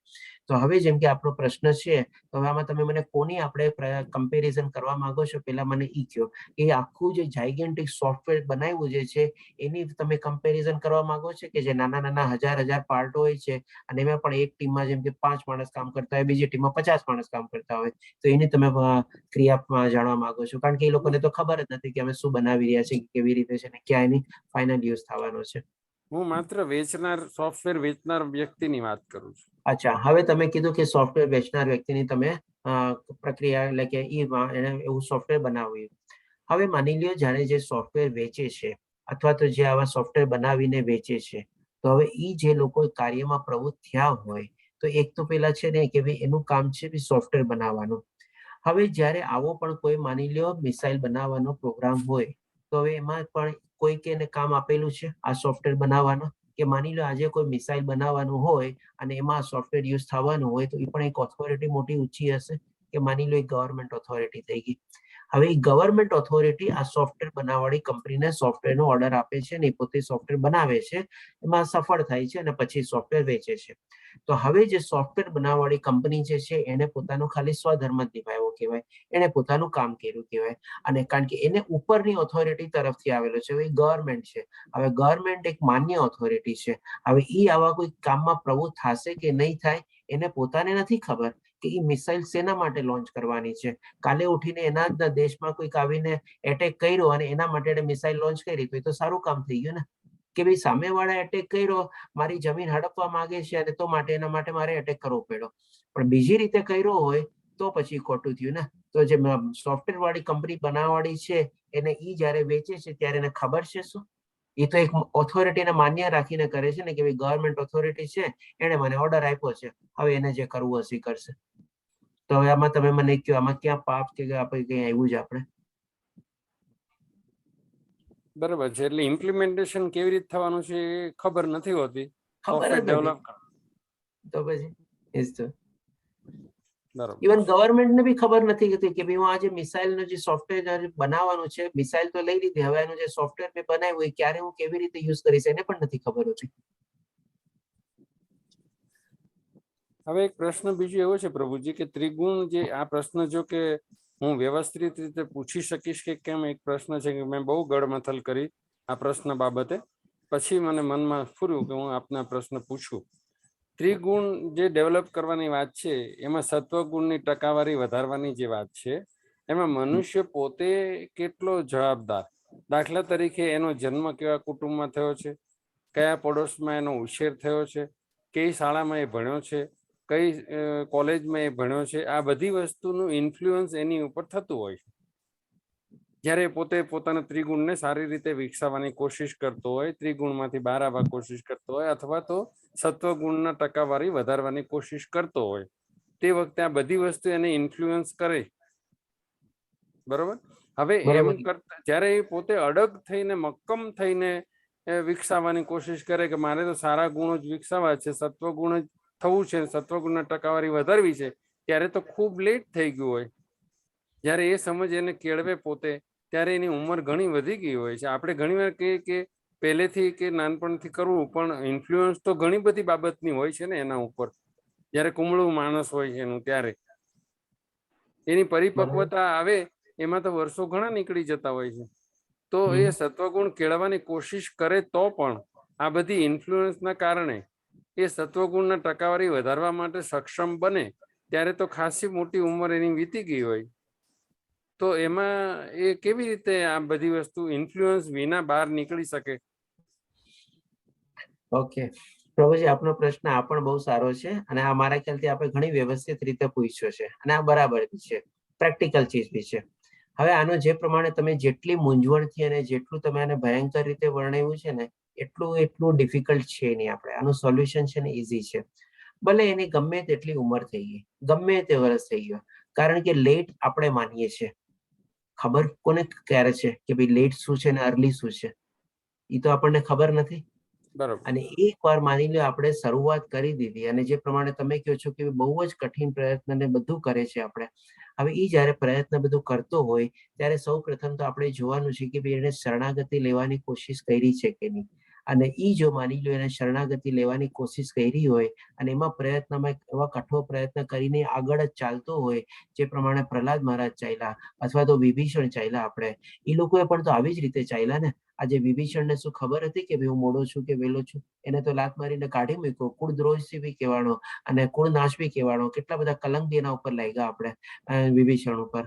તો હવે જેમ કે આપણો પ્રશ્ન છે, તો હવે આમાં તમે મને કોની આપણે કમ્પેરિઝન કરવા માંગો છો, પેલા મને ઈ કહો. એ આખું જે જાયગેન્ટિક સોફ્ટવેર બનાવ્યું જે છે એની તમે કમ્પેરિઝન કરવા માંગો છો કે જે નાના 1000 પાર્ટ હોય છે અને એમાં પણ એક ટીમમાં જેમ કે 5 માણસ કામ કરતા હોય, બીજી ટીમમાં 50 માણસ કામ કરતા હોય, તો એની તમે ક્રિયા જાણવા માંગો છો? કારણ કે એ લોકોને તો ખબર જ નથી કે અમે શું બનાવી રહ્યા છીએ, કેવી રીતે છે ને ક્યાં એની ફાઇનલ યુઝ થવાનો છે. હું માત્ર સોફ્ટવેર વેચનાર વ્યક્તિની વાત કરું છું. અચ્છા, હવે તમે કીધું કે સોફ્ટવેર વેચનાર વ્યક્તિની તમે પ્રક્રિયા એટલે કે એને એવું સોફ્ટવેર બનાવ્યું. હવે માની લ્યો જ્યારે જે સોફ્ટવેર વેચે છે અથવા તો જે આવા સોફ્ટવેર બનાવીને વેચે છે, તો હવે એ જે લોકો કાર્યમાં પ્રવૃત્ત થયા હોય, તો એક તો પેલા છે ને કે ભાઈ એનું કામ છે સોફ્ટવેર બનાવવાનું. હવે જ્યારે આવો પણ કોઈ માની લ્યો મિસાઇલ બનાવવાનો પ્રોગ્રામ હોય, તો હવે એમાં પણ કોઈ એને કામ આપેલું છે આ સોફ્ટવેર બનાવવાનો, કે માની લો આજે કોઈ મિસાઇલ બનાવવાનું હોય અને એમાં સોફ્ટવેર યુઝ થવાનું હોય, તો એ પણ એક ઓથોરિટી મોટી ઊંચી હશે કે માની લો એક ગવર્મેન્ટ ઓથોરિટી થઈ ગઈ. હવે એ ગવર્મેન્ટ ઓથોરિટી આ સોફ્ટવેર બનાવવાળી કંપનીને સોફ્ટવેરનો ઓર્ડર આપે છે ને એ પોતે સોફ્ટવેર બનાવે છે, એમાં સફળ થાય છે અને પછી સોફ્ટવેર વેચે છે. તો હવે જે સોફ્ટવેર બનાવવાળી કંપની જે છે એને પોતાનો ખાલી સ્વધર્મ જ નિભાવ્યો કહેવાય, એને પોતાનું કામ કર્યું કહેવાય. અને કારણ કે એને ઉપરની ઓથોરિટી તરફથી આવેલો છે, એ ગવર્મેન્ટ છે. હવે ગવર્મેન્ટ એક માન્ય ઓથોરિટી છે. હવે એ આવા કોઈ કામમાં પ્રવૃત્ત થશે કે નહીં થાય એને પોતાને નથી ખબર કે એ મિસાઇલ શેના માટે લોન્ચ કરવાની છે. કાલે ઉઠીને એના જ દેશમાં કોઈક આવીને એટેક કર્યો અને એના માટે એને મિસાઇલ લોન્ચ કરી તો એ તો સારું કામ થઈ ગયું ને, કે ભાઈ સામેવાળા એટેક કર્યો, મારી જમીન હડપવા માંગે છે અને તો માટે એના માટે મારે એટેક કરવો પડ્યો. પણ બીજી રીતે કર્યો હોય તો પછી ખોટું થયું ને. તો જે સોફ્ટવેર વાળી કંપની બનાવવાળી છે એને ઈ જયારે વેચે છે ત્યારે એને ખબર છે શું? એ તો એક ઓથોરિટીને માન્ય રાખીને કરે છે ને કે ભાઈ ગવર્મેન્ટ ઓથોરિટી છે, એને મને ઓર્ડર આપ્યો છે, હવે એને જે કરવું હશે કરશે. તો હવે આમાં તમે મને કહો, આમાં ક્યાં પાપ કે આપણે કઈ આવ્યું છે આપણે? બરાબર છે. એટલે ઇમ્પ્લિમેન્ટેશન કેવી રીતે થવાનું છે એ ખબર નથી હોતી. ખબર જ ડેવલપ તો પછી બરાબર. ઇવન ગવર્મેન્ટને બી ખબર નથી હોતી કે ભાઈ હું આ જે મિસાઇલનું જે સોફ્ટવેર બનાવવાનું છે, મિસાઇલ તો લઈ લીધી, હવે એનું જે સોફ્ટવેર મેં બનાવ્યું એ ક્યારે હું કેવી રીતે યુઝ કરીશ એને પણ નથી ખબર હોતી. હવે એક પ્રશ્ન બીજો એવો છે પ્રભુજી કે ત્રિગુણ જે આ પ્રશ્ન જો કે હું વ્યવસ્થિત રીતે પૂછી શકીશ કે કેમ, એક પ્રશ્ન છે કે મેં બહુ ગળમથલ કરી આ પ્રશ્ન બાબતે, પછી મને મનમાં ફૂર્યું કે હું આપના પ્રશ્ન પૂછું. ત્રિગુણ જે ડેવલપ કરવાની વાત છે એમાં સત્વગુણની ટકાવારી વધારવાની જે વાત છે એમાં મનુષ્ય પોતે કેટલો જવાબદાર? દાખલા તરીકે એનો જન્મ કેવા કુટુંબમાં થયો છે, કયા પડોશમાં એનો ઉછેર થયો છે, કઈ શાળામાં એ ભણ્યો છે, કઈ કોલેજમાં એ ભણ્યો છે, આ બધી વસ્તુનું ઇન્ફ્લુઅન્સ એની ઉપર થતું હોય છે. જ્યારે પોતે પોતાના ત્રિગુણને સારી રીતે વિકસાવવાની કોશિશ કરતો હોય, ત્રિગુણમાંથી બહાર આવવા કોશિશ કરતો હોય, અથવા તો સત્વગુણના ટકાવારી વધારવાની કોશિશ કરતો હોય, તે વખતે આ બધી વસ્તુ એને ઇન્ફ્લુઅન્સ કરે. બરોબર. હવે એમ કરતા જ્યારે એ પોતે અડગ થઈને મક્કમ થઈને વિકસાવવાની કોશિશ કરે કે મારે તો સારા ગુણો જ વિકસાવવા છે, સત્વગુણ જ થવું છે, સત્વગુણના ટકાવારી વધારવી છે, ત્યારે તો ખૂબ લેટ થઈ ગયું હોય. જ્યારે એ સમજ એને કેળવે પોતે ત્યારે એની ઉંમર ઘણી વધી ગઈ હોય છે. આપણે ઘણીવાર કહીએ કે પહેલેથી કે નાનપણથી કરવું, પણ ઇન્ફ્લુઅન્સ તો ઘણી બધી બાબતની હોય છે ને એના ઉપર. જ્યારે કુમળું માણસ હોય છે એનું, ત્યારે એની પરિપક્વતા આવે એમાં તો વર્ષો ઘણા નીકળી જતા હોય છે. તો એ સત્વગુણ કેળવવાની કોશિશ કરે તો પણ આ બધી ઇન્ફ્લુઅન્સના કારણે એ સત્વગુણના ટકાવારી વધારવા માટે સક્ષમ બને ત્યારે તો ખાસી મોટી ઉંમર એની વીતી ગઈ હોય. તો એમાં એ કેવી રીતે આ બધી વસ્તુ ઇન્ફ્લુઅન્સ વિના બહાર નીકળી શકે? ઓકે પ્રભુજી, આપનો પ્રશ્ન આ પણ બહુ સારો છે અને આ મારા ખ્યાલથી આપણે ઘણી વ્યવસ્થિત રીતે પૂછ્યો છે અને આ બરાબર બી છે, પ્રેક્ટિકલ ચીજ બી છે. હવે આનો જે પ્રમાણે તમે જેટલી મૂંઝવણથી અને જેટલું તમે આને ભયંકર રીતે વર્ણવ્યું છે ને એટલું ડિફિકલ્ટ છે નહીં. આપણે આનું સોલ્યુશન છે ને ઇઝી છે. ભલે એની ગમે તેટલી ઉંમર થઈ ગઈ, ગમે તે વર્ષ થઈ ગયો, કારણ કે લેટ આપણે માનીએ છીએ. ખબર કોને ક્યારે છે કે ભાઈ લેટ શું છે ને અર્લી શું છે, એ તો આપણને ખબર નથી. અને એક વાર માની લો આપણે શરૂઆત કરી દીધી અને જે પ્રમાણે તમે કહો છો કે બહુ જ કઠિન પ્રયત્ન ને બધું કરે છે આપણે. હવે એ જયારે પ્રયત્ન બધું કરતો હોય ત્યારે સૌ પ્રથમ તો આપણે જોવાનું છે કે ભાઈ એને શરણાગતિ લેવાની કોશિશ કરી છે કે નહીં. અને ઈ જો માની લો એને શરણાગતિ લેવાની કોશિશ કરી હોય અને એમાં પ્રયત્નમાં એવા કઠોર પ્રયત્ન કરીને આગળ જ ચાલતો હોય, જે પ્રમાણે પ્રહલાદ મહારાજ ચાલ્યા અથવા તો વિભીષણ ચાલ્યા, આપણે એ લોકોએ પણ તો આવી જ રીતે ચાલ્યા ને. આજે વિભીષણને શું ખબર હતી કે ભાઈ હું મોડો છું કે વહેલો છું? એને તો લાત મારીને કાઢી મૂક્યો, કુળ દ્રોહી બી કહેવાનો અને કુળ નાશ બી કહેવાનો. કેટલા બધા કલંક એના ઉપર લાગ્યા આપણે વિભીષણ ઉપર.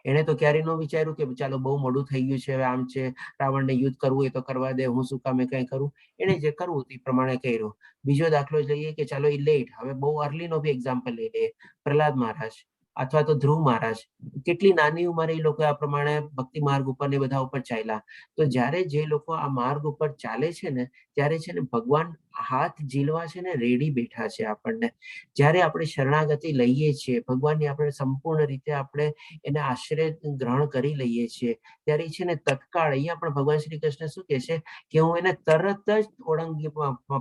એને તો ક્યારેય ન વિચાર્યું કે ચાલો બહુ મોડું થઈ ગયું છે, હવે આમ છે, રાવણને યુદ્ધ કરવું હોય તો કરવા દે, હું શું કામે કઈ કરું. એને જે કરવું એ પ્રમાણે કર્યું. બીજો દાખલો લઈએ કે ચાલો એ લેટ, હવે બહુ અર્લી નો બી એક્ઝામ્પલ લઈ લઈએ. પ્રહલાદ મહારાજ અથવા તો ધ્રુવ મહારાજ, કેટલી નાની ઉંમરે એ લોકો આ પ્રમાણે ભક્તિ માર્ગ ઉપર ને બધા ઉપર ચાલ્યા. તો જયારે જે લોકો આ માર્ગ ઉપર ચાલે છે ને ત્યારે છે ને ભગવાન હાથ ઝીલવા છે ને રેડી બેઠા છે આપણને. જ્યારે આપણે શરણાગતિ લઈએ છીએ, ભગવાનની આપણે સંપૂર્ણ રીતે આપણે એને આશ્રય ગ્રહણ કરી લઈએ છીએ, ત્યારે છે ને તત્કાળ અહીંયા પણ ભગવાન શ્રી કૃષ્ણ શું કહે છે કે હું એને તરત જ ઓળંગી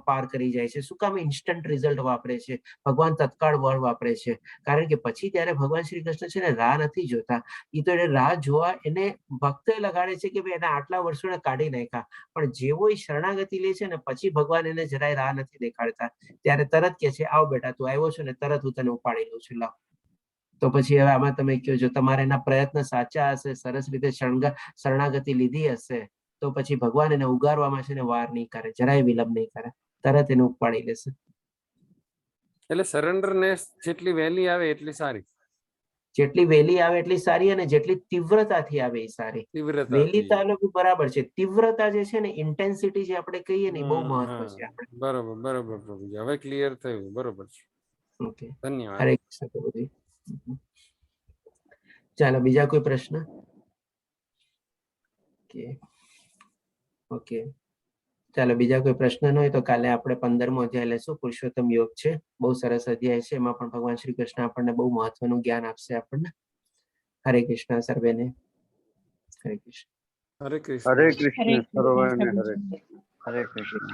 પાર કરી જાય છે. શું કામ ઇન્સ્ટન્ટ રિઝલ્ટ વાપરે છે ભગવાન? તત્કાળ બળ વાપરે છે કારણ કે પછી ત્યારે ભગવાન શ્રી કૃષ્ણ છે ને રાહ નથી જોતા. એ તો એને રાહ જોવા એને ભક્તે લગાડે છે કે ભાઈ એને આટલા વર્ષોને કાઢી નાખ્યા, પણ જેવો એ શરણાગતિ લે છે ને પછી ભગવાન એને જરાય રાહ નથી દેખાડતા. ત્યારે તરત કે છે આવ બેટા તું આવ્યો છે ને તરત હું તને ઉપાડી લઉં છું, લાવ. તો પછી હવે આમાં તમે કહો જો તમારે એના પ્રયત્ન સાચા હશે, સરસ રીતે શરણાગતિ લીધી હશે, તો પછી ભગવાન એને ઉગારવામાં છે ને વાર નહીં કરે, જરાય વિલંબ નહીં કરે, તરત એને ઉપાડી લેશે. એટલે સરેન્ડરનેસ જેટલી વહેલી આવે એટલી સારી. જેટલી વહેલી આવે એટલી સારી, અને જેટલી તીવ્રતાથી આવે એ સારી. વહેલી તો આ લોકો બરાબર છે, તીવ્રતા જે છે ને ઇન્ટેન્સિટી જે આપણે કહીએ ને એ બહુ મહત્વ છે આપણે. બરોબર બરોબર પ્રભુજી, હવે ક્લિયર થયું. બરોબર છે. ઓકે, ધન્યવાદ. હરે કૃષ્ણ પ્રભુજી. ચાલો બીજા કોઈ પ્રશ્ન? ઓકે, ચાલો બીજા કોઈ પ્રશ્ન ન હોય તો કાલે આપણે 15મો અધ્યાય લેશું, પુરુષોત્તમ યોગ છે. બહુ સરસ અધ્યાય છે, એમાં પણ ભગવાન શ્રી કૃષ્ણ આપણને બહુ મહત્વનું જ્ઞાન આપશે આપણને. હરે કૃષ્ણ સર્વેને. હરે કૃષ્ણ. હરે કૃષ્ણ. હરે કૃષ્ણ સર્વને હરે. પ્રભુજી. હરે કૃષ્ણ.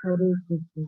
હરે કૃષ્ણ.